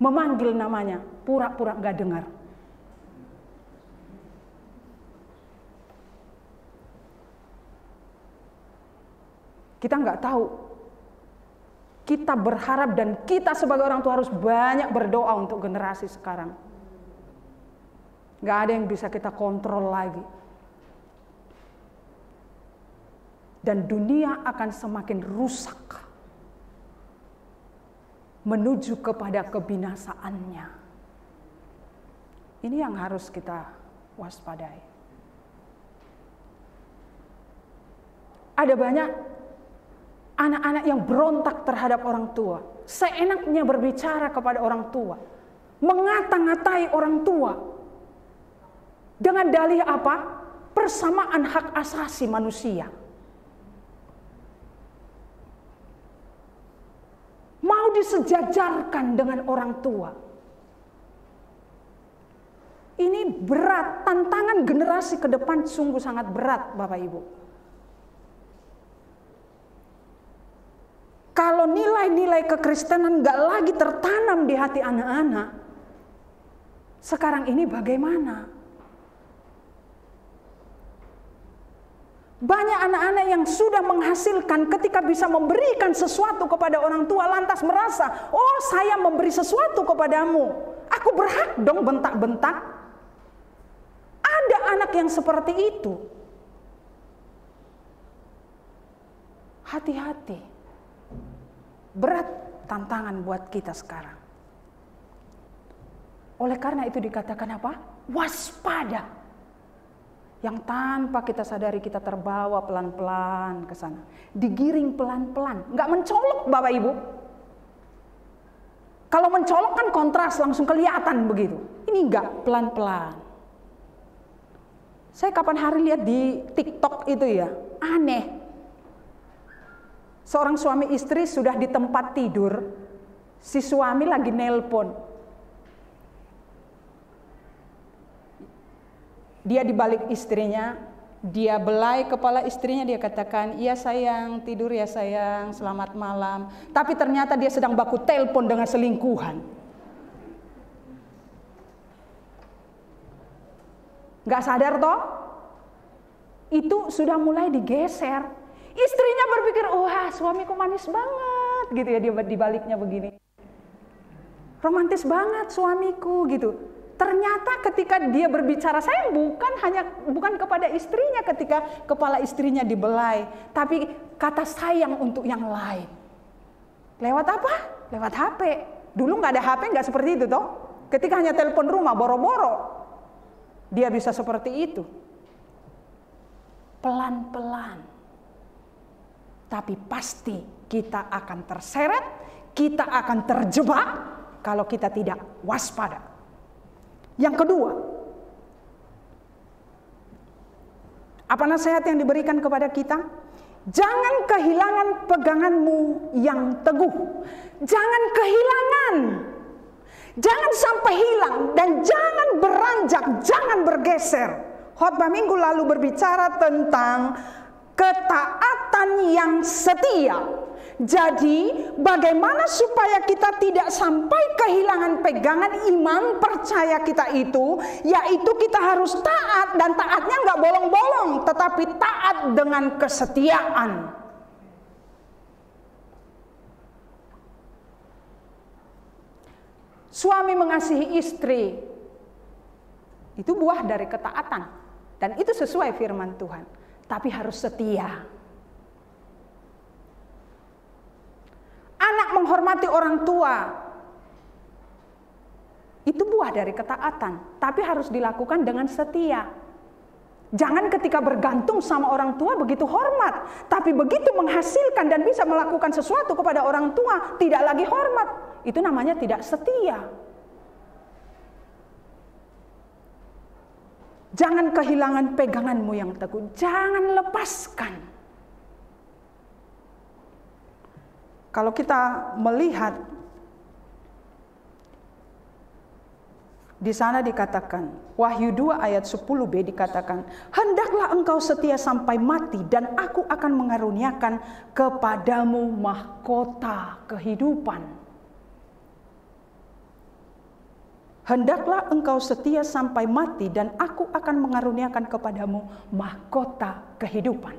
memanggil namanya, pura-pura gak dengar. Kita gak tahu. Kita berharap dan kita sebagai orang tua harus banyak berdoa untuk generasi sekarang. Gak ada yang bisa kita kontrol lagi. Dan dunia akan semakin rusak. Menuju kepada kebinasaannya. Ini yang harus kita waspadai. Ada banyak anak-anak yang berontak terhadap orang tua, seenaknya berbicara kepada orang tua, mengata-ngatai orang tua. Dengan dalih apa? Persamaan hak asasi manusia. Mau disejajarkan dengan orang tua. Ini berat, tantangan generasi ke depan sungguh sangat berat, Bapak Ibu. Kalau nilai-nilai kekristenan gak lagi tertanam di hati anak-anak, sekarang ini bagaimana? Banyak anak-anak yang sudah menghasilkan ketika bisa memberikan sesuatu kepada orang tua, lantas merasa, oh saya memberi sesuatu kepadamu, aku berhak dong bentak-bentak. Ada anak yang seperti itu. Hati-hati. Berat tantangan buat kita sekarang. Oleh karena itu dikatakan apa? Waspada. Yang tanpa kita sadari kita terbawa pelan-pelan ke sana. Digiring pelan-pelan. Nggak mencolok Bapak Ibu. Kalau mencolok kan kontras langsung kelihatan begitu. Ini nggak, pelan-pelan. Saya kapan hari lihat di TikTok itu ya, aneh. Seorang suami istri sudah di tempat tidur, si suami lagi nelpon. Dia di balik istrinya, dia belai kepala istrinya, dia katakan, "Iya sayang, tidur ya sayang, selamat malam." Tapi ternyata dia sedang baku telepon dengan selingkuhan. Gak sadar toh? Itu sudah mulai digeser. Istrinya berpikir, wah suamiku manis banget gitu ya, dia di baliknya begini. Romantis banget suamiku gitu. Ternyata ketika dia berbicara, saya bukan kepada istrinya ketika kepala istrinya dibelai, tapi kata sayang untuk yang lain. Lewat apa? Lewat HP. Dulu nggak ada HP, nggak seperti itu toh. Ketika hanya telepon rumah, boro-boro dia bisa seperti itu. Pelan-pelan. Tapi pasti kita akan terseret, kita akan terjebak kalau kita tidak waspada. Yang kedua, apa nasihat yang diberikan kepada kita? Jangan kehilangan peganganmu yang teguh. Jangan kehilangan. Jangan sampai hilang dan jangan beranjak, jangan bergeser. Khotbah minggu lalu berbicara tentang ketaatan yang setia. Jadi bagaimana supaya kita tidak sampai kehilangan pegangan iman percaya kita itu, yaitu kita harus taat, dan taatnya nggak bolong-bolong, tetapi taat dengan kesetiaan. Suami mengasihi istri, itu buah dari ketaatan. Dan itu sesuai firman Tuhan. Tapi harus setia. Anak menghormati orang tua, itu buah dari ketaatan. Tapi harus dilakukan dengan setia. Jangan ketika bergantung sama orang tua begitu hormat. Tapi begitu menghasilkan dan bisa melakukan sesuatu kepada orang tua, tidak lagi hormat. Itu namanya tidak setia. Jangan kehilangan peganganmu yang teguh. Jangan lepaskan. Kalau kita melihat di sana dikatakan, Wahyu 2 ayat 10b dikatakan, hendaklah engkau setia sampai mati dan aku akan mengaruniakan kepadamu mahkota kehidupan. Hendaklah engkau setia sampai mati dan aku akan mengaruniakan kepadamu mahkota kehidupan.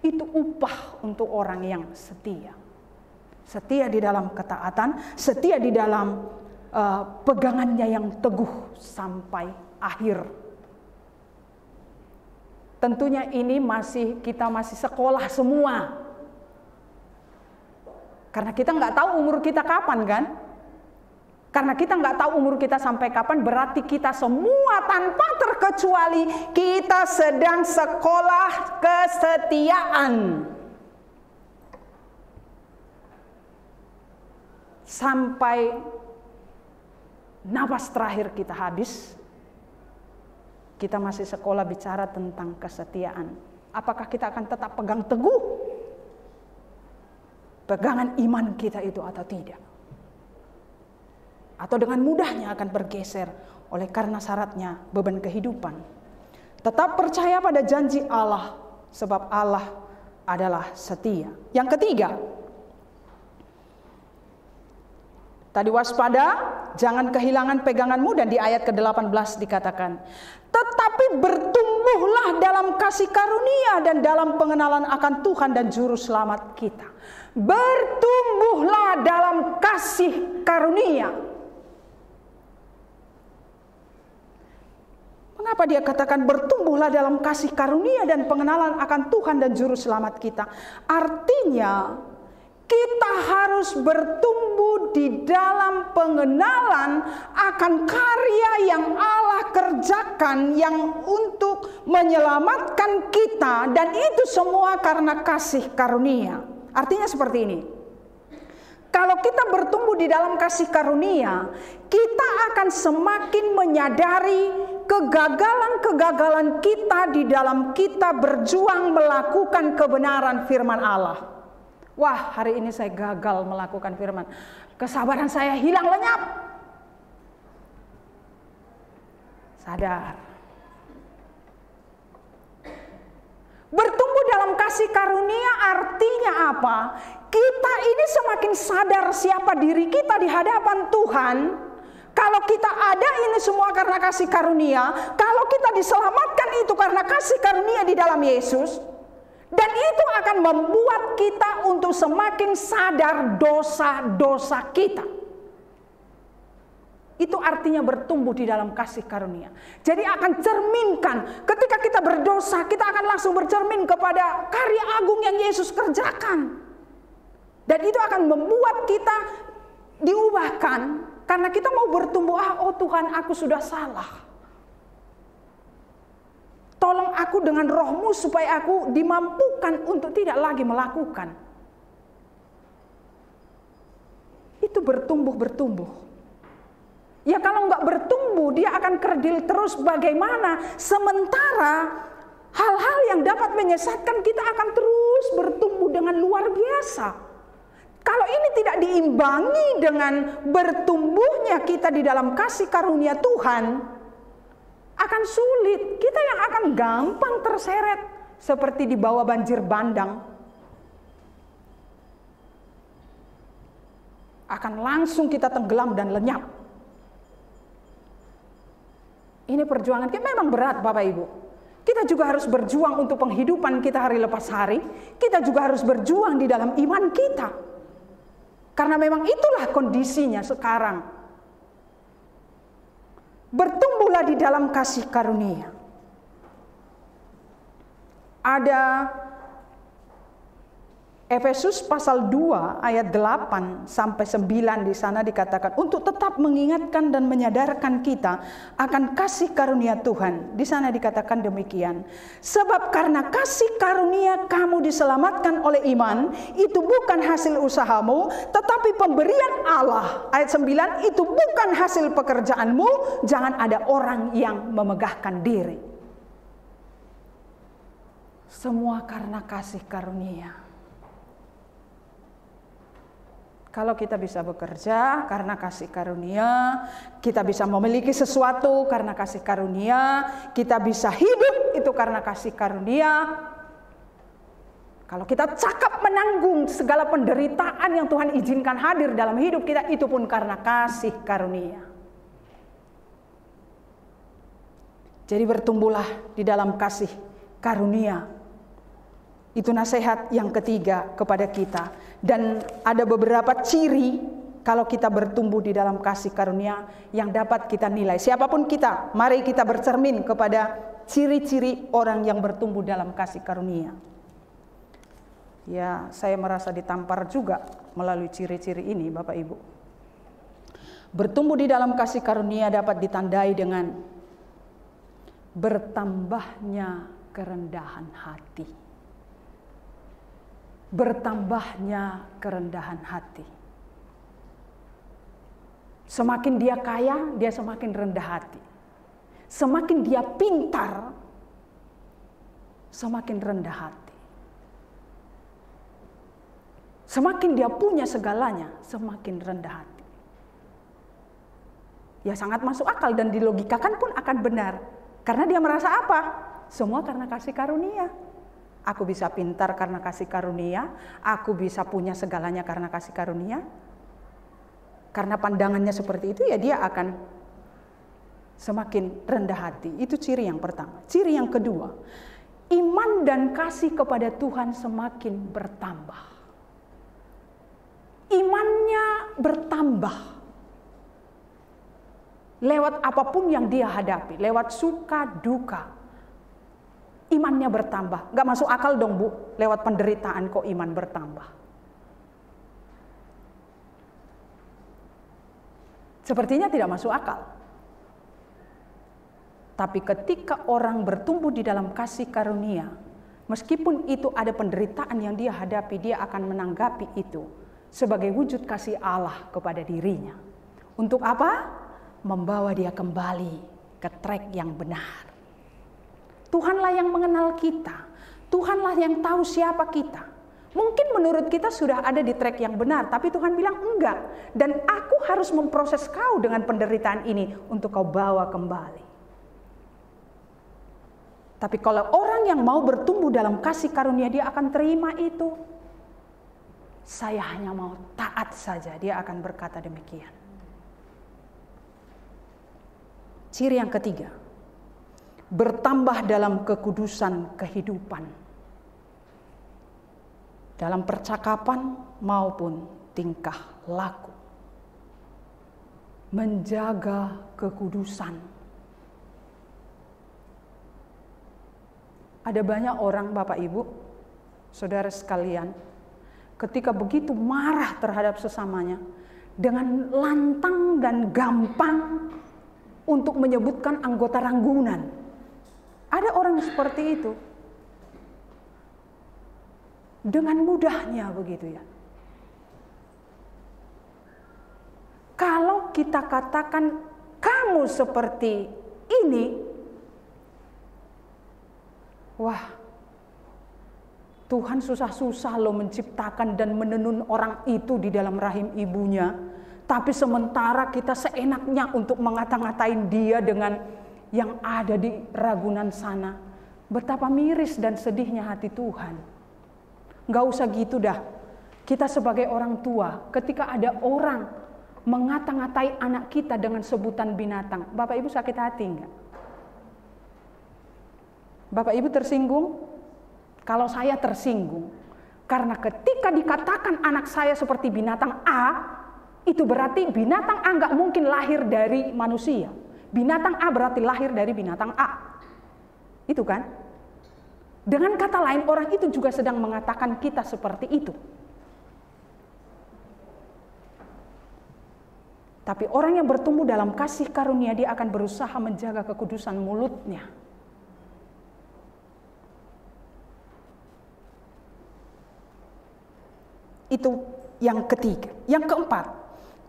Itu upah untuk orang yang setia. Setia di dalam ketaatan, setia di dalam pegangannya yang teguh sampai akhir. Tentunya ini kita masih sekolah semua. Karena kita nggak tahu umur kita kapan kan? Karena kita nggak tahu umur kita sampai kapan, berarti kita semua tanpa terkecuali kita sedang sekolah kesetiaan. Sampai nafas terakhir kita habis, kita masih sekolah bicara tentang kesetiaan. Apakah kita akan tetap pegang teguh pegangan iman kita itu atau tidak? Atau dengan mudahnya akan bergeser oleh karena syaratnya beban kehidupan. Tetap percaya pada janji Allah, sebab Allah adalah setia. Yang ketiga, tadi waspada, jangan kehilangan peganganmu, dan di ayat ke-18 dikatakan, tetapi bertumbuhlah dalam kasih karunia dan dalam pengenalan akan Tuhan dan Juru Selamat kita. Bertumbuhlah dalam kasih karunia. Mengapa dia katakan bertumbuhlah dalam kasih karunia dan pengenalan akan Tuhan dan Juru Selamat kita? Artinya kita harus bertumbuh di dalam pengenalan akan karya yang Allah kerjakan yang untuk menyelamatkan kita, dan itu semua karena kasih karunia. Artinya seperti ini. Kalau kita bertumbuh di dalam kasih karunia, kita akan semakin menyadari kegagalan-kegagalan kita di dalam kita berjuang melakukan kebenaran firman Allah. Wah, hari ini saya gagal melakukan firman. Kesabaran saya hilang lenyap. Sadar. Bertumbuh dalam kasih karunia artinya apa? Kita ini semakin sadar siapa diri kita di hadapan Tuhan. Kalau kita ada ini semua karena kasih karunia, kalau kita diselamatkan itu karena kasih karunia di dalam Yesus, dan itu akan membuat kita untuk semakin sadar dosa-dosa kita. Itu artinya bertumbuh di dalam kasih karunia. Jadi akan cerminkan ketika kita berdosa, kita akan langsung bercermin kepada karya agung yang Yesus kerjakan. Dan itu akan membuat kita diubahkan Karena kita mau bertumbuh, oh Tuhan, aku sudah salah. Tolong aku dengan roh-Mu supaya aku dimampukan untuk tidak lagi melakukan. Itu bertumbuh. Ya kalau nggak bertumbuh, dia akan kerdil terus bagaimana? Sementara hal-hal yang dapat menyesatkan kita akan terus bertumbuh dengan luar biasa. Kalau ini tidak diimbangi dengan bertumbuhnya kita di dalam kasih karunia Tuhan, akan sulit. Kita yang akan gampang terseret seperti di bawah banjir bandang. Akan langsung kita tenggelam dan lenyap. Ini perjuangan kita memang berat, Bapak Ibu. Kita juga harus berjuang untuk penghidupan kita hari lepas hari. Kita juga harus berjuang di dalam iman kita. Karena memang itulah kondisinya sekarang. Bertumbuhlah di dalam kasih karunia. Ada Efesus pasal 2 ayat 8 sampai 9 di sana dikatakan untuk tetap mengingatkan dan menyadarkan kita akan kasih karunia Tuhan. Di sana dikatakan demikian. Sebab karena kasih karunia kamu diselamatkan oleh iman, itu bukan hasil usahamu, tetapi pemberian Allah. Ayat 9, itu bukan hasil pekerjaanmu, jangan ada orang yang memegahkan diri. Semua karena kasih karunia. Kalau kita bisa bekerja karena kasih karunia, kita bisa memiliki sesuatu karena kasih karunia, kita bisa hidup itu karena kasih karunia. Kalau kita cakap menanggung segala penderitaan yang Tuhan izinkan hadir dalam hidup kita, itu pun karena kasih karunia. Jadi bertumbuhlah di dalam kasih karunia. Itu nasihat yang ketiga kepada kita. Dan ada beberapa ciri kalau kita bertumbuh di dalam kasih karunia yang dapat kita nilai. Siapapun kita, mari kita bercermin kepada ciri-ciri orang yang bertumbuh dalam kasih karunia. Ya, saya merasa ditampar juga melalui ciri-ciri ini, Bapak Ibu. Bertumbuh di dalam kasih karunia dapat ditandai dengan bertambahnya kerendahan hati. Bertambahnya kerendahan hati. Semakin dia kaya, dia semakin rendah hati. Semakin dia pintar, semakin rendah hati. Semakin dia punya segalanya, semakin rendah hati. Ya sangat masuk akal dan dilogikakan pun akan benar. Karena dia merasa apa? Semua karena kasih karunia. Aku bisa pintar karena kasih karunia, aku bisa punya segalanya karena kasih karunia. Karena pandangannya seperti itu, ya dia akan semakin rendah hati. Itu ciri yang pertama. Ciri yang kedua, iman dan kasih kepada Tuhan semakin bertambah. Imannya bertambah. Lewat apapun yang dia hadapi, lewat suka duka. Imannya bertambah. Gak masuk akal dong Bu, lewat penderitaan kok iman bertambah. Sepertinya tidak masuk akal. Tapi ketika orang bertumbuh di dalam kasih karunia, meskipun itu ada penderitaan yang dia hadapi, dia akan menanggapi itu sebagai wujud kasih Allah kepada dirinya. Untuk apa? Membawa dia kembali ke track yang benar. Tuhanlah yang mengenal kita. Tuhanlah yang tahu siapa kita. Mungkin menurut kita sudah ada di track yang benar, tapi Tuhan bilang enggak. Dan aku harus memproses kau dengan penderitaan ini untuk kau bawa kembali. Tapi kalau orang yang mau bertumbuh dalam kasih karunia, dia akan terima itu. Saya hanya mau taat saja, dia akan berkata demikian. Ciri yang ketiga, bertambah dalam kekudusan kehidupan. Dalam percakapan maupun tingkah laku. Menjaga kekudusan. Ada banyak orang Bapak Ibu, saudara sekalian, ketika begitu marah terhadap sesamanya, dengan lantang dan gampang untuk menyebutkan anggota ranggungan. Ada orang seperti itu. Dengan mudahnya begitu ya. Kalau kita katakan kamu seperti ini, wah, Tuhan susah-susah loh menciptakan dan menenun orang itu di dalam rahim ibunya. Tapi sementara kita seenaknya untuk mengata-ngatain dia dengan yang ada di Ragunan sana. Betapa miris dan sedihnya hati Tuhan. Gak usah gitu dah. Kita sebagai orang tua, ketika ada orang mengata-ngatai anak kita dengan sebutan binatang, Bapak Ibu sakit hati enggak? Bapak Ibu tersinggung? Kalau saya tersinggung, karena ketika dikatakan anak saya seperti binatang A, itu berarti binatang A enggak mungkin lahir dari manusia. Binatang A berarti lahir dari binatang A. Itu kan? Dengan kata lain, orang itu juga sedang mengatakan kita seperti itu. Tapi orang yang bertumbuh dalam kasih karunia, dia akan berusaha menjaga kekudusan mulutnya. Itu yang ketiga. Yang keempat,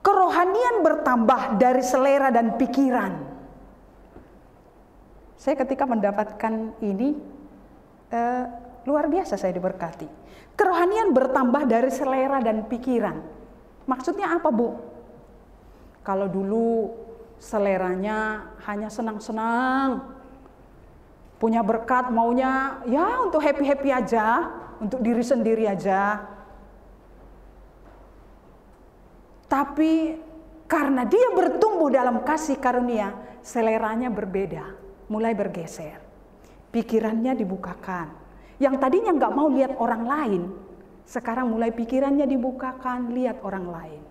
kerohanian bertambah dari selera dan pikiran. Saya ketika mendapatkan ini, luar biasa saya diberkati. Kerohanian bertambah dari selera dan pikiran. Maksudnya apa, Bu? Kalau dulu seleranya hanya senang-senang, punya berkat maunya ya untuk happy-happy aja, untuk diri sendiri aja. Tapi karena dia bertumbuh dalam kasih karunia, seleranya berbeda, mulai bergeser. Pikirannya dibukakan. Yang tadinya nggak mau lihat orang lain, sekarang mulai pikirannya dibukakan, lihat orang lain.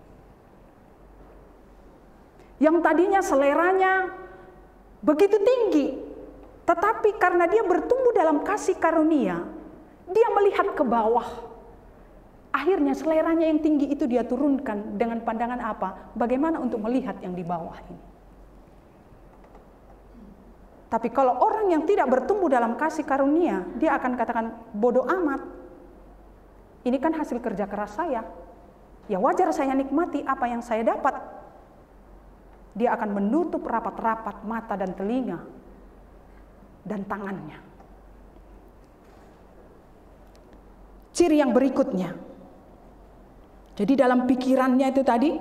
Yang tadinya seleranya begitu tinggi, tetapi karena dia bertumbuh dalam kasih karunia, dia melihat ke bawah. Akhirnya seleranya yang tinggi itu dia turunkan dengan pandangan apa? Bagaimana untuk melihat yang di bawah ini. Tapi kalau orang yang tidak bertumbuh dalam kasih karunia, dia akan katakan bodoh amat. Ini kan hasil kerja keras saya. Ya wajar saya nikmati apa yang saya dapat. Dia akan menutup rapat-rapat mata dan telinga dan tangannya. Ciri yang berikutnya. Jadi dalam pikirannya itu tadi,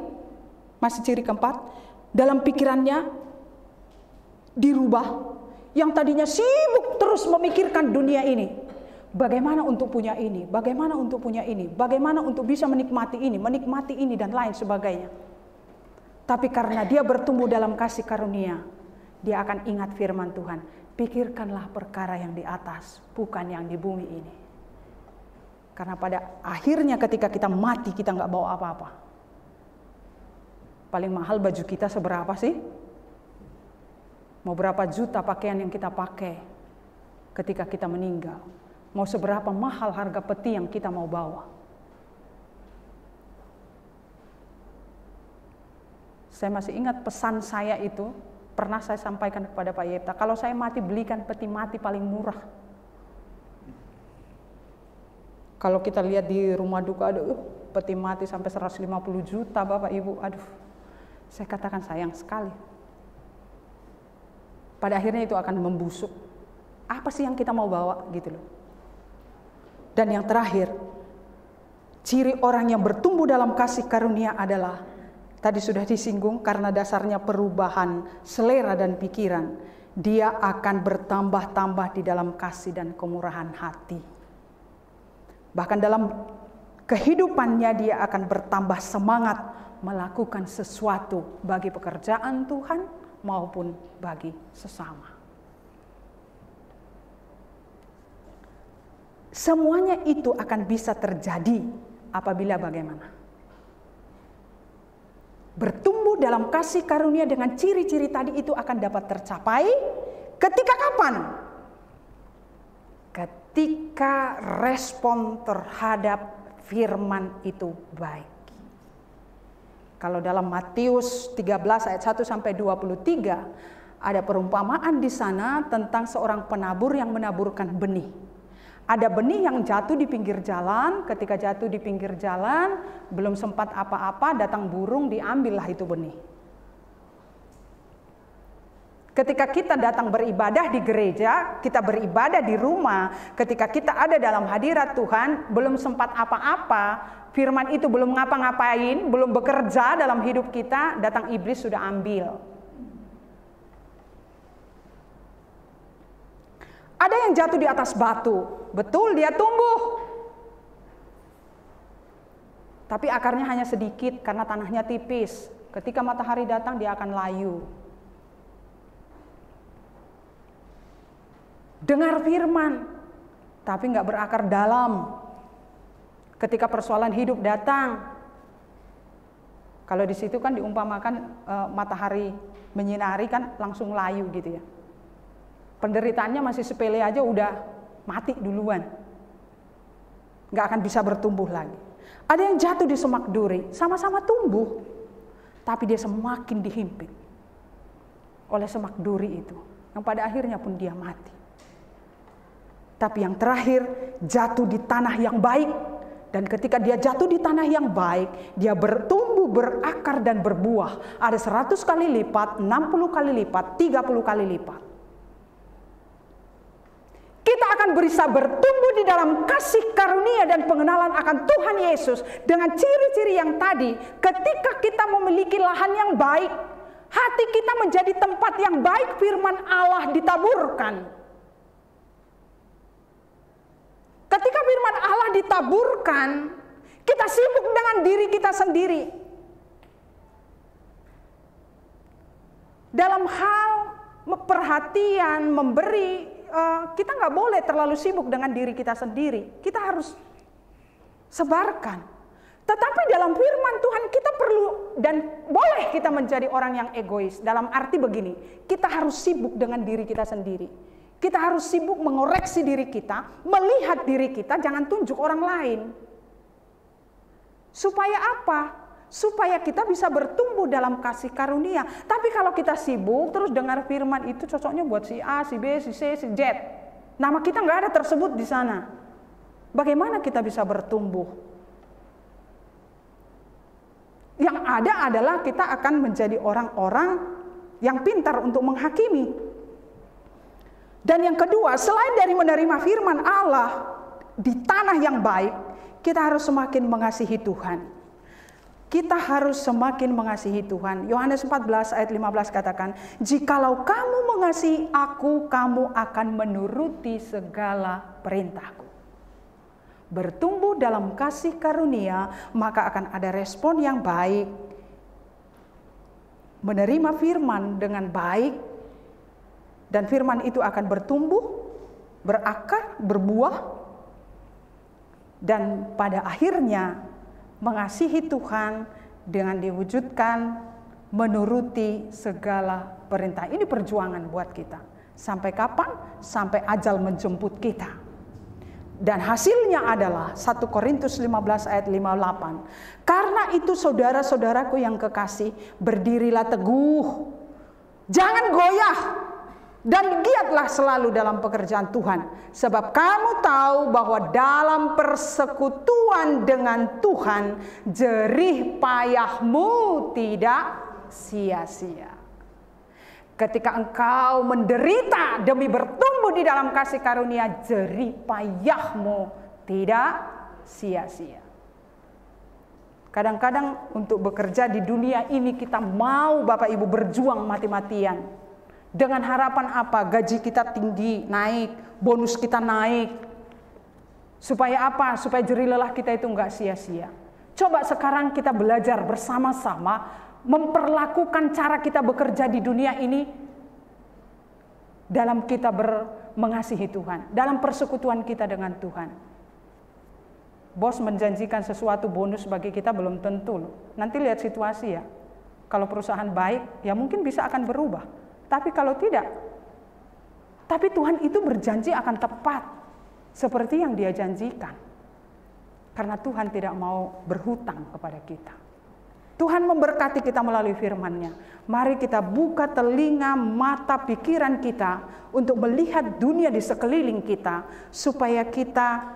masih ciri keempat, dalam pikirannya dirubah. Yang tadinya sibuk terus memikirkan dunia ini. Bagaimana untuk punya ini, bagaimana untuk punya ini, bagaimana untuk bisa menikmati ini dan lain sebagainya. Tapi karena dia bertumbuh dalam kasih karunia, dia akan ingat firman Tuhan. Pikirkanlah perkara yang di atas, bukan yang di bumi ini. Karena pada akhirnya ketika kita mati, kita nggak bawa apa-apa. Paling mahal baju kita seberapa sih? Mau berapa juta pakaian yang kita pakai ketika kita meninggal? Mau seberapa mahal harga peti yang kita mau bawa? Saya masih ingat pesan saya itu, pernah saya sampaikan kepada Pak Yepta, kalau saya mati belikan peti mati paling murah. Kalau kita lihat di rumah duka, aduh, peti mati sampai 150 juta Bapak Ibu, aduh, saya katakan sayang sekali. Pada akhirnya itu akan membusuk. Apa sih yang kita mau bawa gitu loh. Dan yang terakhir, ciri orang yang bertumbuh dalam kasih karunia adalah, tadi sudah disinggung, karena dasarnya perubahan selera dan pikiran, dia akan bertambah-tambah di dalam kasih dan kemurahan hati. Bahkan dalam kehidupannya dia akan bertambah semangat melakukan sesuatu bagi pekerjaan Tuhan maupun bagi sesama. Semuanya itu akan bisa terjadi apabila bagaimana? Bertumbuh dalam kasih karunia dengan ciri-ciri tadi itu akan dapat tercapai ketika kapan? Ketika respon terhadap firman itu baik. Kalau dalam Matius 13 ayat 1 sampai 23 ada perumpamaan di sana tentang seorang penabur yang menaburkan benih. Ada benih yang jatuh di pinggir jalan, ketika jatuh di pinggir jalan, belum sempat apa-apa, datang burung, diambillah itu benih. Ketika kita datang beribadah di gereja, kita beribadah di rumah, ketika kita ada dalam hadirat Tuhan, belum sempat apa-apa, firman itu belum ngapa-ngapain, belum bekerja dalam hidup kita, datang iblis sudah ambil. Ada yang jatuh di atas batu, betul dia tumbuh. Tapi akarnya hanya sedikit karena tanahnya tipis. Ketika matahari datang dia akan layu. Dengar firman, tapi nggak berakar dalam. Ketika persoalan hidup datang, kalau di situ kan diumpamakan matahari menyinari kan langsung layu gitu ya. Penderitaannya masih sepele aja udah mati duluan. Nggak akan bisa bertumbuh lagi. Ada yang jatuh di semak duri, sama-sama tumbuh, tapi dia semakin dihimpit oleh semak duri itu, yang pada akhirnya pun dia mati. Tapi yang terakhir jatuh di tanah yang baik, dan ketika dia jatuh di tanah yang baik, dia bertumbuh, berakar dan berbuah. Ada 100 kali lipat, 60 kali lipat, 30 kali lipat. Kita akan bisa bertumbuh di dalam kasih karunia dan pengenalan akan Tuhan Yesus dengan ciri-ciri yang tadi. Ketika kita memiliki lahan yang baik, hati kita menjadi tempat yang baik, firman Allah ditaburkan. Ketika firman Allah ditaburkan, kita sibuk dengan diri kita sendiri. Dalam hal perhatian, memberi, kita nggak boleh terlalu sibuk dengan diri kita sendiri. Kita harus sebarkan. Tetapi dalam firman Tuhan kita perlu dan boleh kita menjadi orang yang egois. Dalam arti begini, kita harus sibuk dengan diri kita sendiri. Kita harus sibuk mengoreksi diri kita, melihat diri kita, jangan tunjuk orang lain. Supaya apa? Supaya kita bisa bertumbuh dalam kasih karunia. Tapi kalau kita sibuk terus dengar firman itu cocoknya buat si A, si B, si C, si Z. Nama kita nggak ada tersebut di sana. Bagaimana kita bisa bertumbuh? Yang ada adalah kita akan menjadi orang-orang yang pintar untuk menghakimi. Dan yang kedua, selain dari menerima firman Allah di tanah yang baik, kita harus semakin mengasihi Tuhan. Kita harus semakin mengasihi Tuhan. Yohanes 14 ayat 15 katakan, "Jikalau kamu mengasihi aku, kamu akan menuruti segala perintahku." Bertumbuh dalam kasih karunia, maka akan ada respon yang baik. Menerima firman dengan baik, dan firman itu akan bertumbuh, berakar, berbuah, dan pada akhirnya mengasihi Tuhan dengan diwujudkan menuruti segala perintah. Ini perjuangan buat kita. Sampai kapan? Sampai ajal menjemput kita. Dan hasilnya adalah 1 Korintus 15 ayat 58. Karena itu saudara-saudaraku yang kekasih, berdirilah teguh. Jangan goyah. Dan giatlah selalu dalam pekerjaan Tuhan. Sebab kamu tahu bahwa dalam persekutuan dengan Tuhan, jerih payahmu tidak sia-sia. Ketika engkau menderita demi bertumbuh di dalam kasih karunia, jerih payahmu tidak sia-sia. Kadang-kadang untuk bekerja di dunia ini kita mau Bapak Ibu berjuang mati-matian. Dengan harapan apa? Gaji kita tinggi, naik, bonus kita naik. Supaya apa? Supaya jerih lelah kita itu enggak sia-sia. Coba sekarang kita belajar bersama-sama memperlakukan cara kita bekerja di dunia ini dalam kita mengasihi Tuhan, dalam persekutuan kita dengan Tuhan. Bos menjanjikan sesuatu bonus bagi kita belum tentu loh. Nanti lihat situasi ya. Kalau perusahaan baik, ya mungkin bisa akan berubah. Tapi kalau tidak, tapi Tuhan itu berjanji akan tepat seperti yang Dia janjikan. Karena Tuhan tidak mau berhutang kepada kita. Tuhan memberkati kita melalui firman-Nya. Mari kita buka telinga, mata, pikiran kita untuk melihat dunia di sekeliling kita, supaya kita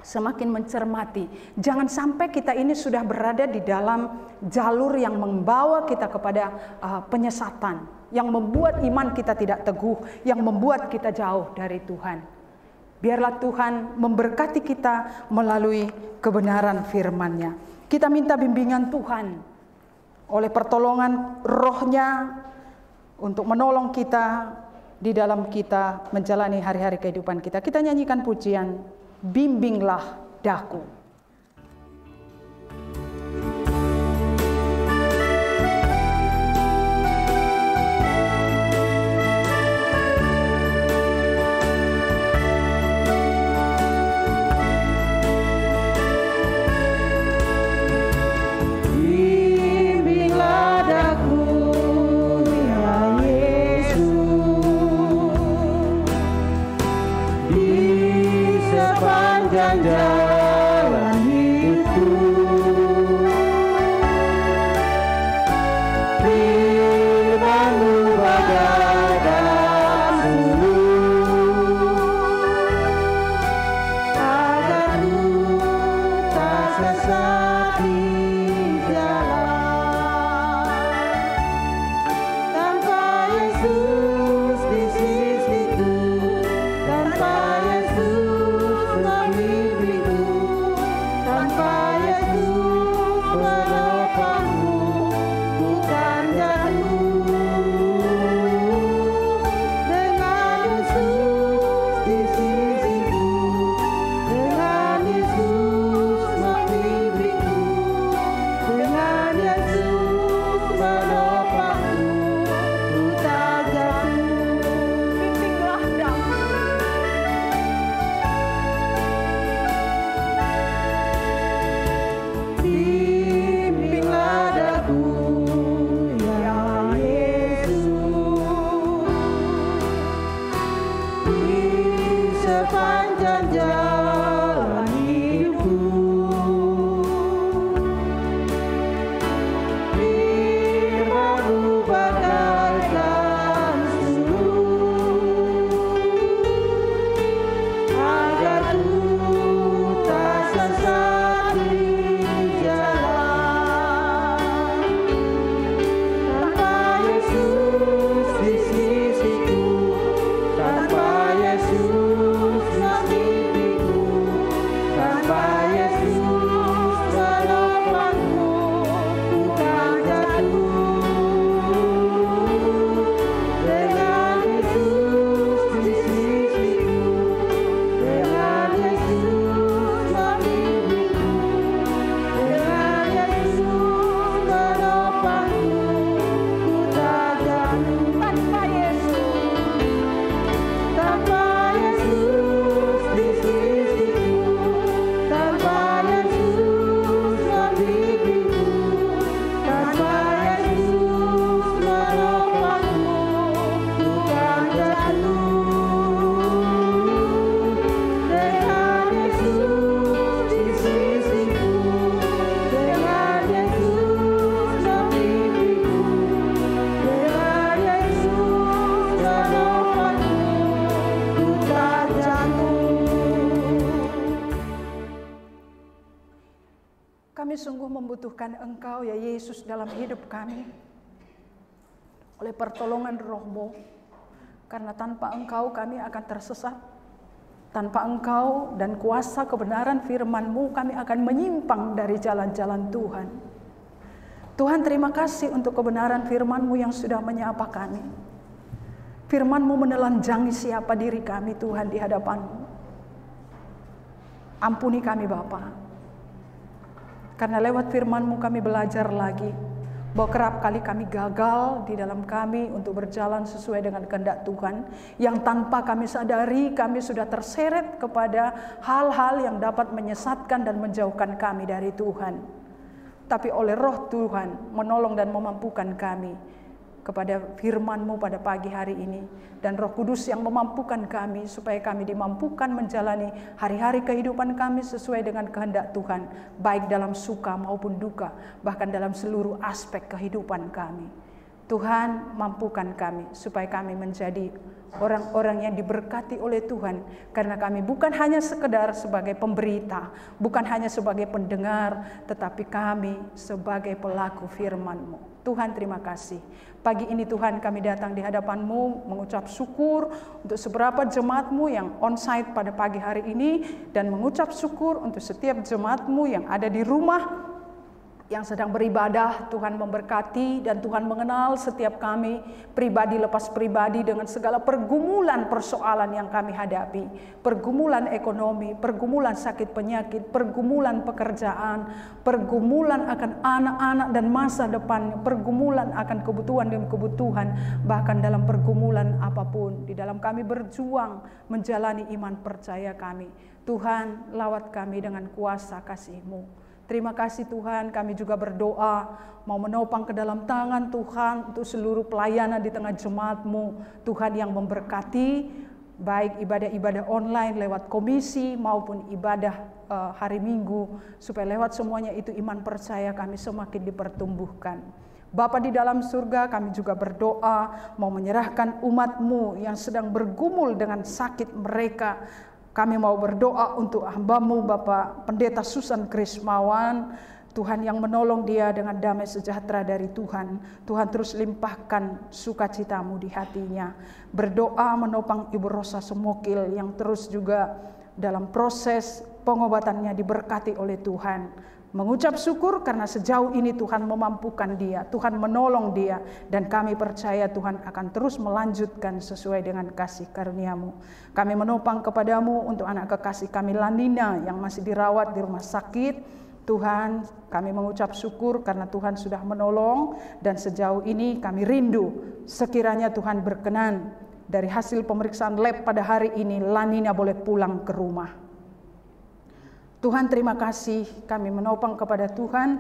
semakin mencermati. Jangan sampai kita ini sudah berada di dalam jalur yang membawa kita kepada penyesatan, yang membuat iman kita tidak teguh, yang membuat kita jauh dari Tuhan. Biarlah Tuhan memberkati kita melalui kebenaran firman-Nya. Kita minta bimbingan Tuhan oleh pertolongan Roh-Nya untuk menolong kita di dalam kita menjalani hari-hari kehidupan kita. Kita nyanyikan pujian, Bimbinglah Daku. Jalan hidupku, firman-Mu bagaikan sulur, agar ku tak sesat di jalan. Tanpa Yesus di sisiku, tanpa Yesus sungguh membutuhkan Engkau ya Yesus dalam hidup kami. Oleh pertolongan Roh-Mu, karena tanpa Engkau kami akan tersesat. Tanpa Engkau dan kuasa kebenaran firman-Mu kami akan menyimpang dari jalan-jalan Tuhan. Tuhan, terima kasih untuk kebenaran firman-Mu yang sudah menyapa kami. Firman-Mu menelanjangi siapa diri kami Tuhan di hadapan-Mu. Ampuni kami Bapa. Karena lewat firman-Mu kami belajar lagi bahwa kerap kali kami gagal di dalam kami untuk berjalan sesuai dengan kehendak Tuhan, yang tanpa kami sadari kami sudah terseret kepada hal-hal yang dapat menyesatkan dan menjauhkan kami dari Tuhan. Tapi oleh Roh Tuhan menolong dan memampukan kami kepada firman-Mu pada pagi hari ini. Dan Roh Kudus yang memampukan kami supaya kami dimampukan menjalani hari-hari kehidupan kami sesuai dengan kehendak Tuhan, baik dalam suka maupun duka, bahkan dalam seluruh aspek kehidupan kami. Tuhan, mampukan kami supaya kami menjadi orang-orang yang diberkati oleh Tuhan, karena kami bukan hanya sekedar sebagai pemberita, bukan hanya sebagai pendengar, tetapi kami sebagai pelaku firman-Mu. Tuhan, terima kasih. Pagi ini Tuhan, kami datang di hadapan-Mu mengucap syukur untuk seberapa jemaat-Mu yang onsite pada pagi hari ini, dan mengucap syukur untuk setiap jemaat-Mu yang ada di rumah yang sedang beribadah. Tuhan memberkati dan Tuhan mengenal setiap kami pribadi lepas pribadi dengan segala pergumulan persoalan yang kami hadapi. Pergumulan ekonomi, pergumulan sakit penyakit, pergumulan pekerjaan, pergumulan akan anak-anak dan masa depan, pergumulan akan kebutuhan demi kebutuhan, bahkan dalam pergumulan apapun. Di dalam kami berjuang menjalani iman percaya kami. Tuhan, lawat kami dengan kuasa kasih-Mu. Terima kasih Tuhan, kami juga berdoa mau menopang ke dalam tangan Tuhan untuk seluruh pelayanan di tengah jemaat-Mu. Tuhan yang memberkati baik ibadah-ibadah online lewat komisi maupun ibadah hari Minggu, supaya lewat semuanya itu iman percaya kami semakin dipertumbuhkan. Bapa di dalam surga, kami juga berdoa mau menyerahkan umat-Mu yang sedang bergumul dengan sakit mereka. Kami mau berdoa untuk hamba-Mu Bapak Pendeta Susan Krismawan, Tuhan yang menolong dia dengan damai sejahtera dari Tuhan. Tuhan terus limpahkan sukacita-Mu di hatinya. Berdoa menopang Ibu Rosa Semokil yang terus juga dalam proses pengobatannya diberkati oleh Tuhan. Mengucap syukur karena sejauh ini Tuhan memampukan dia, Tuhan menolong dia, dan kami percaya Tuhan akan terus melanjutkan sesuai dengan kasih karunia-Mu. Kami menopang kepada-Mu untuk anak kekasih kami Landina yang masih dirawat di rumah sakit. Tuhan, kami mengucap syukur karena Tuhan sudah menolong, dan sejauh ini kami rindu sekiranya Tuhan berkenan dari hasil pemeriksaan lab pada hari ini Landina boleh pulang ke rumah. Tuhan, terima kasih, kami menopang kepada Tuhan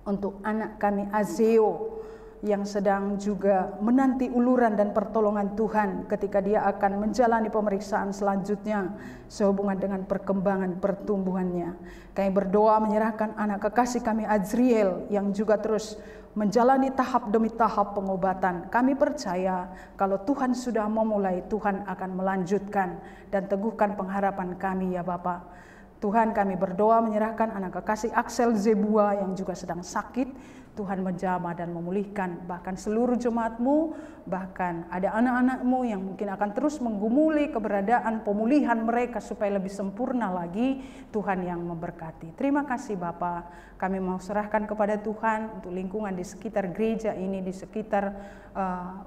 untuk anak kami Azeo yang sedang juga menanti uluran dan pertolongan Tuhan ketika dia akan menjalani pemeriksaan selanjutnya sehubungan dengan perkembangan pertumbuhannya. Kami berdoa menyerahkan anak kekasih kami Azriel yang juga terus menjalani tahap demi tahap pengobatan. Kami percaya kalau Tuhan sudah memulai, Tuhan akan melanjutkan, dan teguhkan pengharapan kami ya Bapa. Tuhan, kami berdoa menyerahkan anak kekasih Axel Zebua yang juga sedang sakit. Tuhan menjamah dan memulihkan, bahkan seluruh jemaat-Mu, bahkan ada anak-anak-Mu yang mungkin akan terus menggumuli keberadaan pemulihan mereka supaya lebih sempurna lagi. Tuhan yang memberkati. Terima kasih Bapa. Kami mau serahkan kepada Tuhan untuk lingkungan di sekitar gereja ini, di sekitar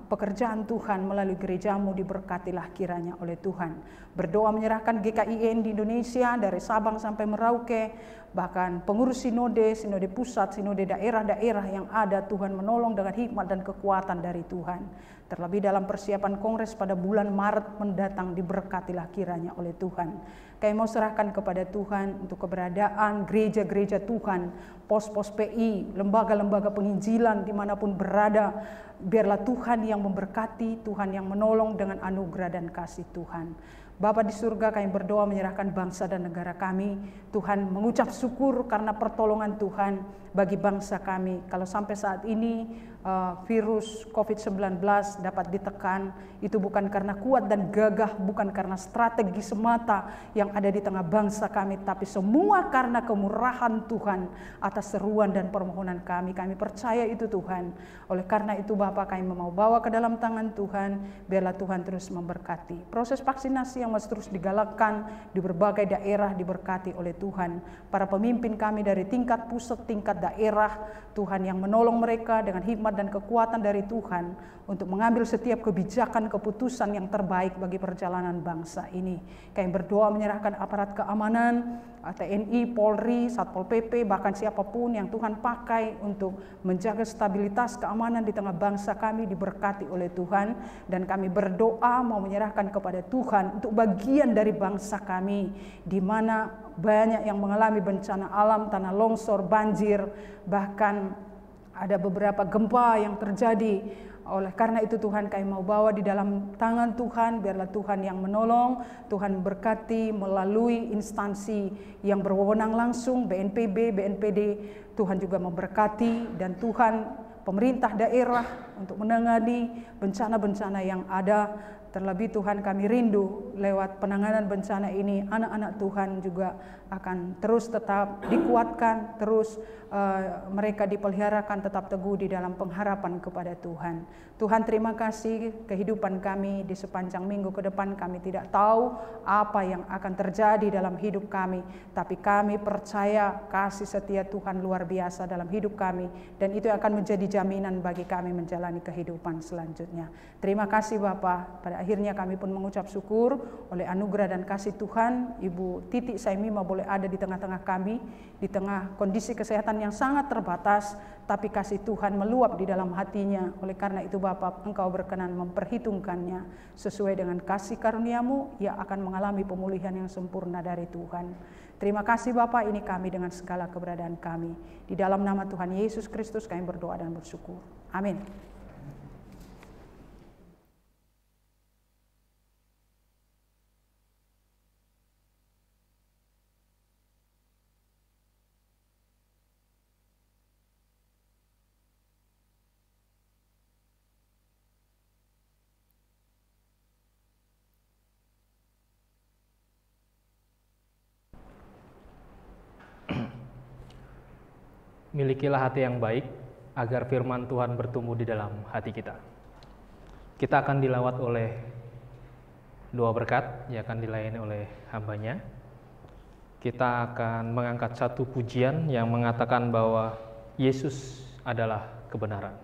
pekerjaan Tuhan melalui gereja-Mu, diberkatilah kiranya oleh Tuhan. Berdoa menyerahkan GKIN di Indonesia dari Sabang sampai Merauke, bahkan pengurus sinode, sinode pusat, sinode daerah-daerah yang ada. Tuhan menolong dengan hikmat dan kekuatan dari Tuhan. Terlebih dalam persiapan kongres pada bulan Maret mendatang, diberkatilah kiranya oleh Tuhan. Kami mau serahkan kepada Tuhan untuk keberadaan gereja-gereja Tuhan, pos-pos PI, lembaga-lembaga penginjilan dimanapun berada. Biarlah Tuhan yang memberkati, Tuhan yang menolong dengan anugerah dan kasih Tuhan. Bapa di surga, kami berdoa menyerahkan bangsa dan negara kami. Tuhan, mengucap syukur karena pertolongan Tuhan bagi bangsa kami. Kalau sampai saat ini virus COVID-19 dapat ditekan, itu bukan karena kuat dan gagah, bukan karena strategi semata yang ada di tengah bangsa kami, tapi semua karena kemurahan Tuhan atas seruan dan permohonan kami. Kami percaya itu Tuhan. Oleh karena itu Bapa, kami mau bawa ke dalam tangan Tuhan. Biarlah Tuhan terus memberkati. Proses vaksinasi yang masih terus digalakkan di berbagai daerah diberkati oleh Tuhan. Para pemimpin kami dari tingkat pusat, tingkat daerah, Tuhan yang menolong mereka dengan hikmat dan kekuatan dari Tuhan untuk mengambil setiap kebijakan keputusan yang terbaik bagi perjalanan bangsa ini. Kami berdoa menyerahkan aparat keamanan, TNI, Polri, Satpol PP, bahkan siapapun yang Tuhan pakai untuk menjaga stabilitas keamanan di tengah bangsa kami, diberkati oleh Tuhan. Dan kami berdoa mau menyerahkan kepada Tuhan untuk bagian dari bangsa kami di mana banyak yang mengalami bencana alam, tanah longsor, banjir, bahkan Ada beberapa gempa yang terjadi. Oleh karena itu Tuhan, kami mau bawa di dalam tangan Tuhan. Biarlah Tuhan yang menolong, Tuhan berkati melalui instansi yang berwenang langsung, BNPB, BNPD. Tuhan juga memberkati, dan Tuhan pemerintah daerah untuk menangani bencana-bencana yang ada. Terlebih Tuhan, kami rindu lewat penanganan bencana ini, anak-anak Tuhan juga akan terus tetap dikuatkan, terus mereka dipeliharakan tetap teguh di dalam pengharapan kepada Tuhan. Tuhan, terima kasih kehidupan kami di sepanjang minggu ke depan. Kami tidak tahu apa yang akan terjadi dalam hidup kami, tapi kami percaya kasih setia Tuhan luar biasa dalam hidup kami, dan itu akan menjadi jaminan bagi kami menjalani kehidupan selanjutnya. Terima kasih Bapa. Pada akhirnya kami pun mengucap syukur oleh anugerah dan kasih Tuhan, Ibu Titi Saimima boleh ada di tengah-tengah kami, di tengah kondisi kesehatan yang sangat terbatas, tapi kasih Tuhan meluap di dalam hatinya. Oleh karena itu Bapa, Engkau berkenan memperhitungkannya sesuai dengan kasih karunia-Mu, ia akan mengalami pemulihan yang sempurna dari Tuhan. Terima kasih Bapa, ini kami dengan segala keberadaan kami. Di dalam nama Tuhan Yesus Kristus kami berdoa dan bersyukur. Amin. Milikilah hati yang baik, agar firman Tuhan bertumbuh di dalam hati kita. Kita akan dilawat oleh doa berkat yang akan dilayani oleh hambanya. Kita akan mengangkat satu pujian yang mengatakan bahwa Yesus adalah kebenaran.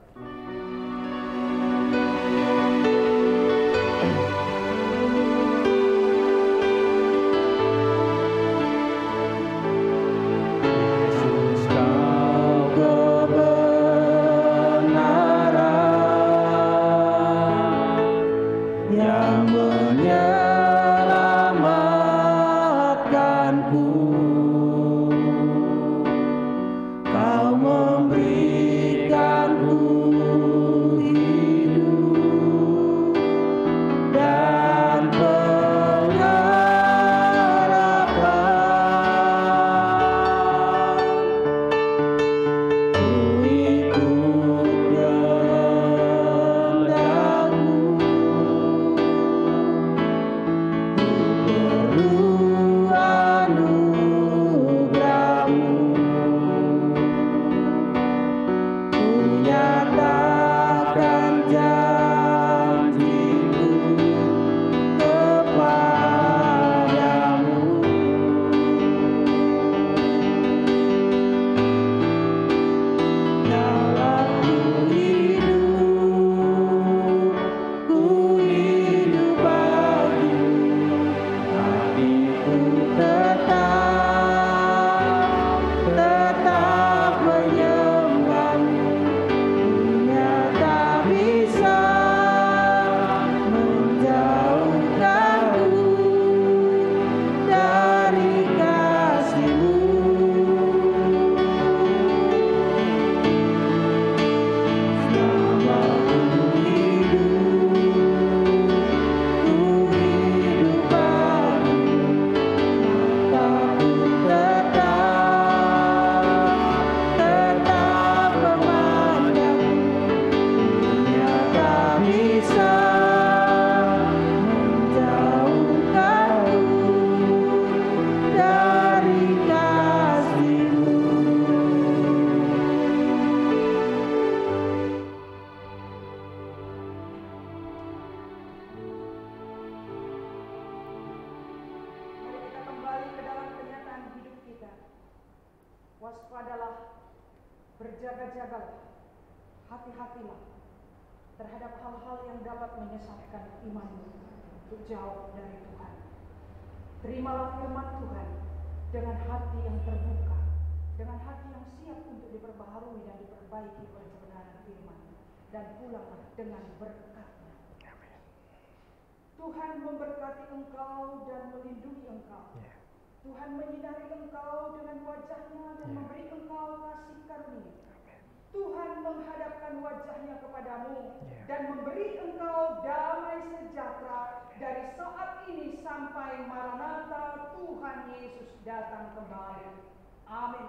Waspadalah, berjaga-jagalah, hati-hatilah terhadap hal-hal yang dapat menyesatkan imanmu untuk jauh dari Tuhan. Terimalah firman Tuhan dengan hati yang terbuka, dengan hati yang siap untuk diperbaharui dan diperbaiki oleh kebenaran firman, dan pulanglah dengan berkat-Nya. Tuhan memberkati engkau dan melindungi engkau. Tuhan menyinari engkau dengan wajah-Nya dan memberi engkau kasih karunia. Tuhan menghadapkan wajahnya kepadamu dan memberi engkau damai sejahtera dari saat ini sampai Maranatha Tuhan Yesus datang kembali. Amin.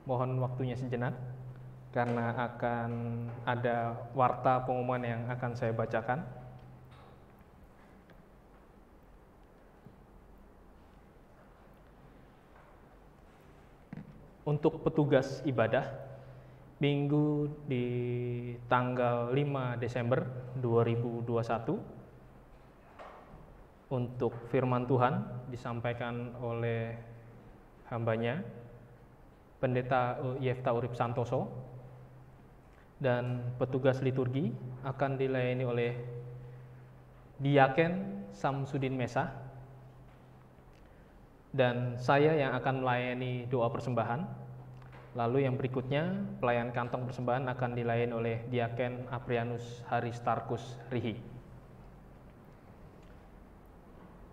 Mohon waktunya sejenak karena akan ada warta pengumuman yang akan saya bacakan. Untuk petugas ibadah, Minggu di tanggal 5 Desember 2021, untuk firman Tuhan disampaikan oleh hambanya, Pendeta Yefta Urip Santoso, dan petugas liturgi akan dilayani oleh Diaken Samsudin Mesa, dan saya yang akan melayani doa persembahan. Lalu yang berikutnya, pelayan kantong persembahan akan dilayani oleh Diaken Aprianus Haristarkus Rihi.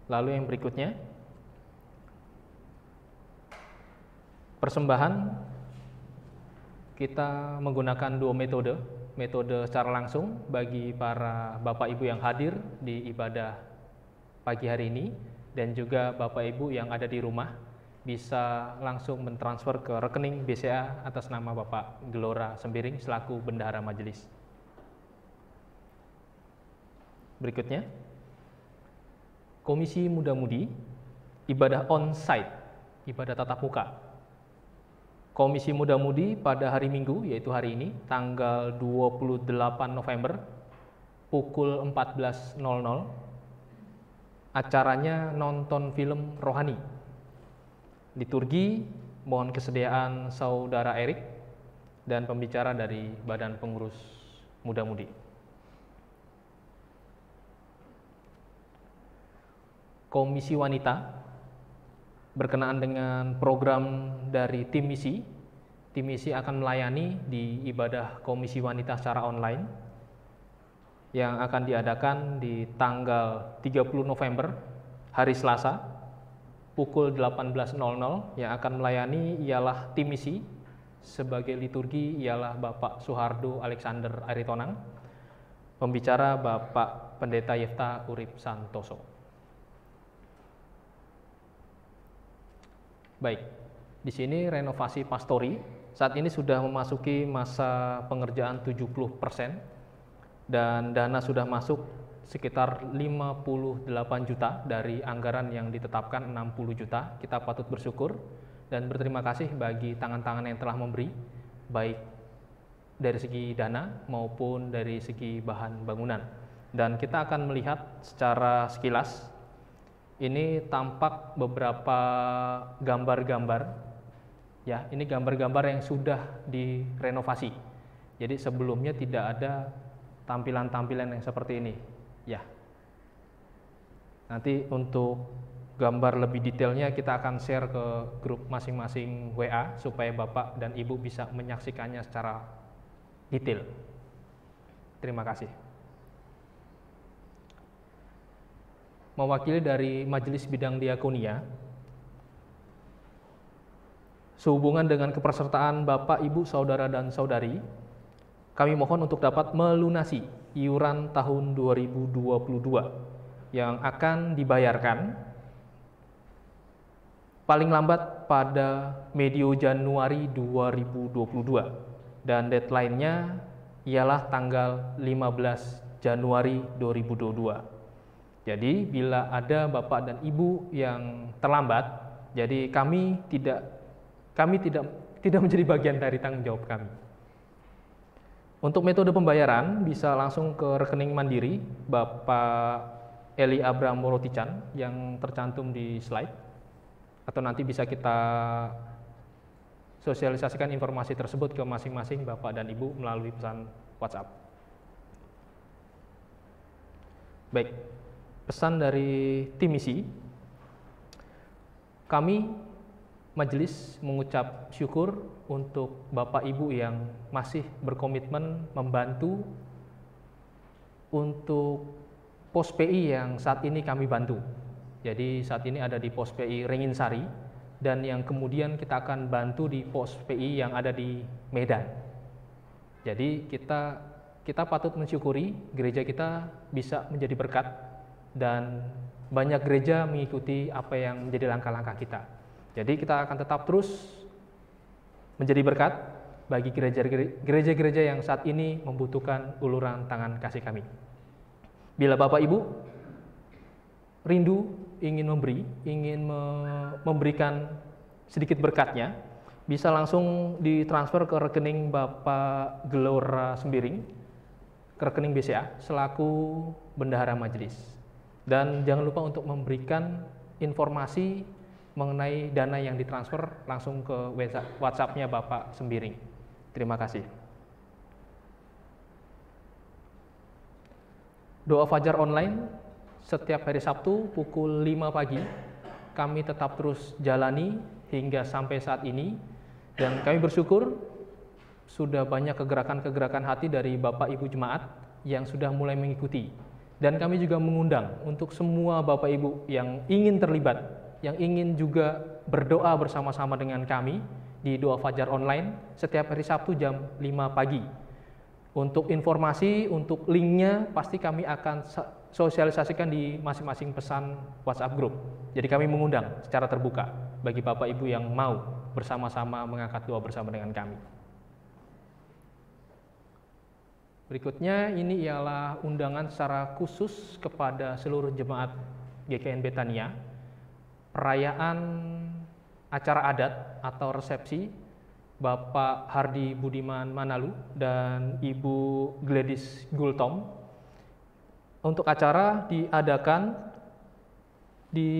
Lalu yang berikutnya, persembahan kita menggunakan dua metode secara langsung bagi para Bapak Ibu yang hadir di ibadah pagi hari ini, dan juga Bapak Ibu yang ada di rumah bisa langsung mentransfer ke rekening BCA atas nama Bapak Gelora Sembiring selaku bendahara majelis. Berikutnya, Komisi Muda-Mudi ibadah on-site, ibadah tatap muka. Komisi Muda-Mudi pada hari Minggu, yaitu hari ini, tanggal 28 November, pukul 14.00, acaranya nonton film rohani. Liturgi, mohon kesediaan Saudara Erik, dan pembicara dari Badan Pengurus Muda-Mudi. Komisi Wanita, berkenaan dengan program dari tim misi akan melayani di ibadah Komisi Wanita secara online yang akan diadakan di tanggal 30 November, hari Selasa, pukul 18.00. Yang akan melayani ialah tim misi, sebagai liturgi ialah Bapak Suhardo Alexander Aritonang, pembicara Bapak Pendeta Yefta Urip Santoso. Baik, di sini renovasi pastori saat ini sudah memasuki masa pengerjaan 70%, dan dana sudah masuk sekitar 58 juta dari anggaran yang ditetapkan 60 juta. Kita patut bersyukur dan berterima kasih bagi tangan-tangan yang telah memberi, baik dari segi dana maupun dari segi bahan bangunan. Dan kita akan melihat secara sekilas. Ini tampak beberapa gambar-gambar, ya. Ini gambar-gambar yang sudah direnovasi. Jadi sebelumnya tidak ada tampilan-tampilan yang seperti ini, ya. Nanti untuk gambar lebih detailnya kita akan share ke grup masing-masing WA supaya Bapak dan Ibu bisa menyaksikannya secara detail. Terima kasih. Mewakili dari Majelis Bidang Diakonia, sehubungan dengan kepesertaan Bapak, Ibu, Saudara, dan Saudari, kami mohon untuk dapat melunasi iuran tahun 2022 yang akan dibayarkan paling lambat pada medio Januari 2022, dan deadline-nya ialah tanggal 15 Januari 2022. Jadi bila ada Bapak dan Ibu yang terlambat, jadi kami tidak menjadi bagian dari tanggung jawab kami. Untuk metode pembayaran bisa langsung ke rekening Mandiri Bapak Eli Abraham Morotican yang tercantum di slide, atau nanti bisa kita sosialisasikan informasi tersebut ke masing-masing Bapak dan Ibu melalui pesan WhatsApp. Baik, pesan dari tim misi. Kami majelis mengucap syukur untuk Bapak Ibu yang masih berkomitmen membantu untuk pos PI yang saat ini kami bantu. Jadi saat ini ada di pos PI Renginsari, dan yang kemudian kita akan bantu di pos PI yang ada di Medan. Jadi kita patut mensyukuri gereja kita bisa menjadi berkat, dan banyak gereja mengikuti apa yang menjadi langkah-langkah kita. Jadi kita akan tetap terus menjadi berkat bagi gereja-gereja yang saat ini membutuhkan uluran tangan kasih kami. Bila Bapak Ibu rindu ingin memberikan sedikit berkatnya, bisa langsung ditransfer ke rekening Bapak Gelora Sembiring, ke rekening BCA selaku bendahara majelis. Dan jangan lupa untuk memberikan informasi mengenai dana yang ditransfer langsung ke WhatsApp-nya Bapak Sembiring. Terima kasih. Doa Fajar online setiap hari Sabtu pukul 5 pagi kami tetap terus jalani hingga sampai saat ini, dan kami bersyukur sudah banyak kegerakan-kegerakan hati dari Bapak Ibu Jemaat yang sudah mulai mengikuti. Dan kami juga mengundang untuk semua Bapak Ibu yang ingin terlibat, yang ingin juga berdoa bersama-sama dengan kami di Doa Fajar online setiap hari Sabtu jam 5 pagi. Untuk informasi, untuk linknya pasti kami akan sosialisasikan di masing-masing pesan WhatsApp group. Jadi kami mengundang secara terbuka bagi Bapak Ibu yang mau bersama-sama mengangkat doa bersama dengan kami. Berikutnya ini ialah undangan secara khusus kepada seluruh jemaat GKN Betania, perayaan acara adat atau resepsi Bapak Hardi Budiman Manalu dan Ibu Gladys Gultom. Untuk acara diadakan di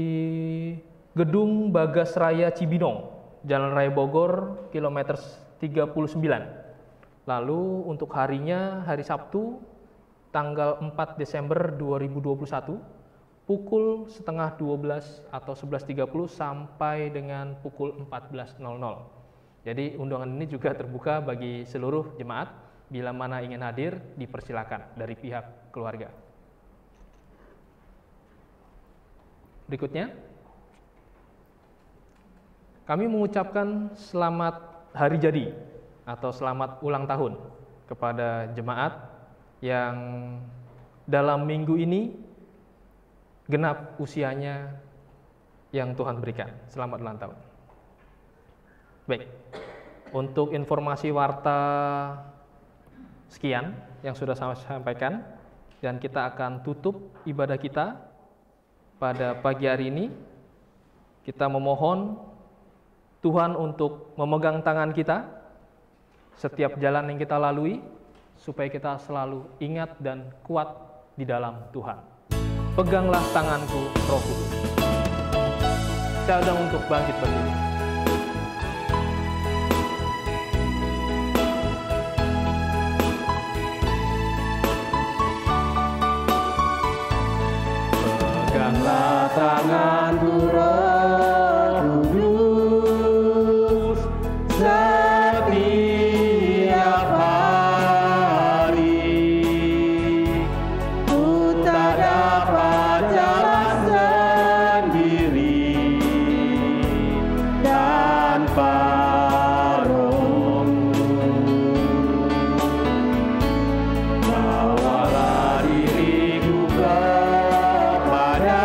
Gedung Bagas Raya Cibinong, Jalan Raya Bogor, kilometer 39. Lalu untuk harinya, hari Sabtu, tanggal 4 Desember 2021, pukul setengah 12 atau 11.30 sampai dengan pukul 14.00. Jadi undangan ini juga terbuka bagi seluruh jemaat, bila mana ingin hadir dipersilakan dari pihak keluarga. Berikutnya, kami mengucapkan selamat hari jadi atau selamat ulang tahun kepada jemaat yang dalam minggu ini genap usianya yang Tuhan berikan. Selamat ulang tahun. Baik, untuk informasi warta sekian yang sudah saya sampaikan, dan kita akan tutup ibadah kita pada pagi hari ini. Kita memohon Tuhan untuk memegang tangan kita setiap jalan yang kita lalui, supaya kita selalu ingat dan kuat di dalam Tuhan. Peganglah tanganku, Roh Kudus. Cadang untuk bangkit berdiri. Peganglah tanganku, Roh Kudus, setiap hari. Ku tak dapat jalan sendiri tanpa Roh-Mu. Bawalah diriku kepada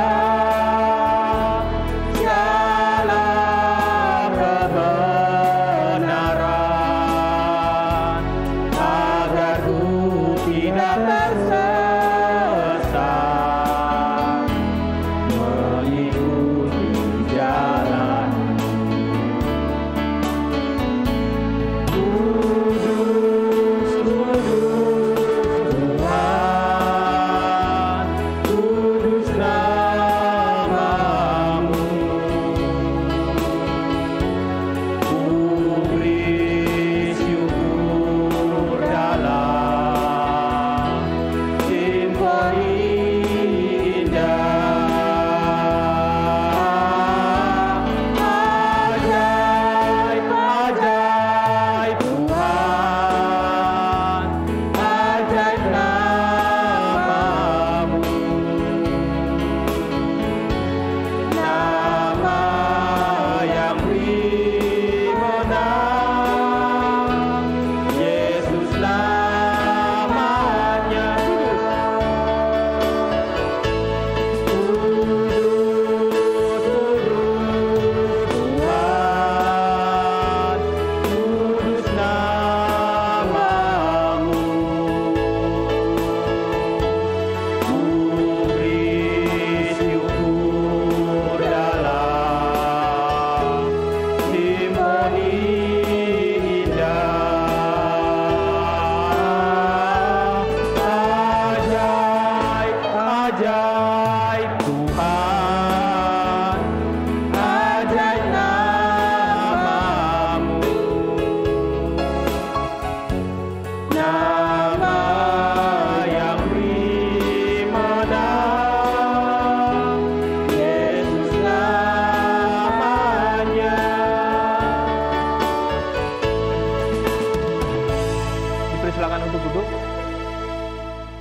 duduk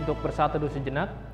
untuk bersatu dulu sejenak.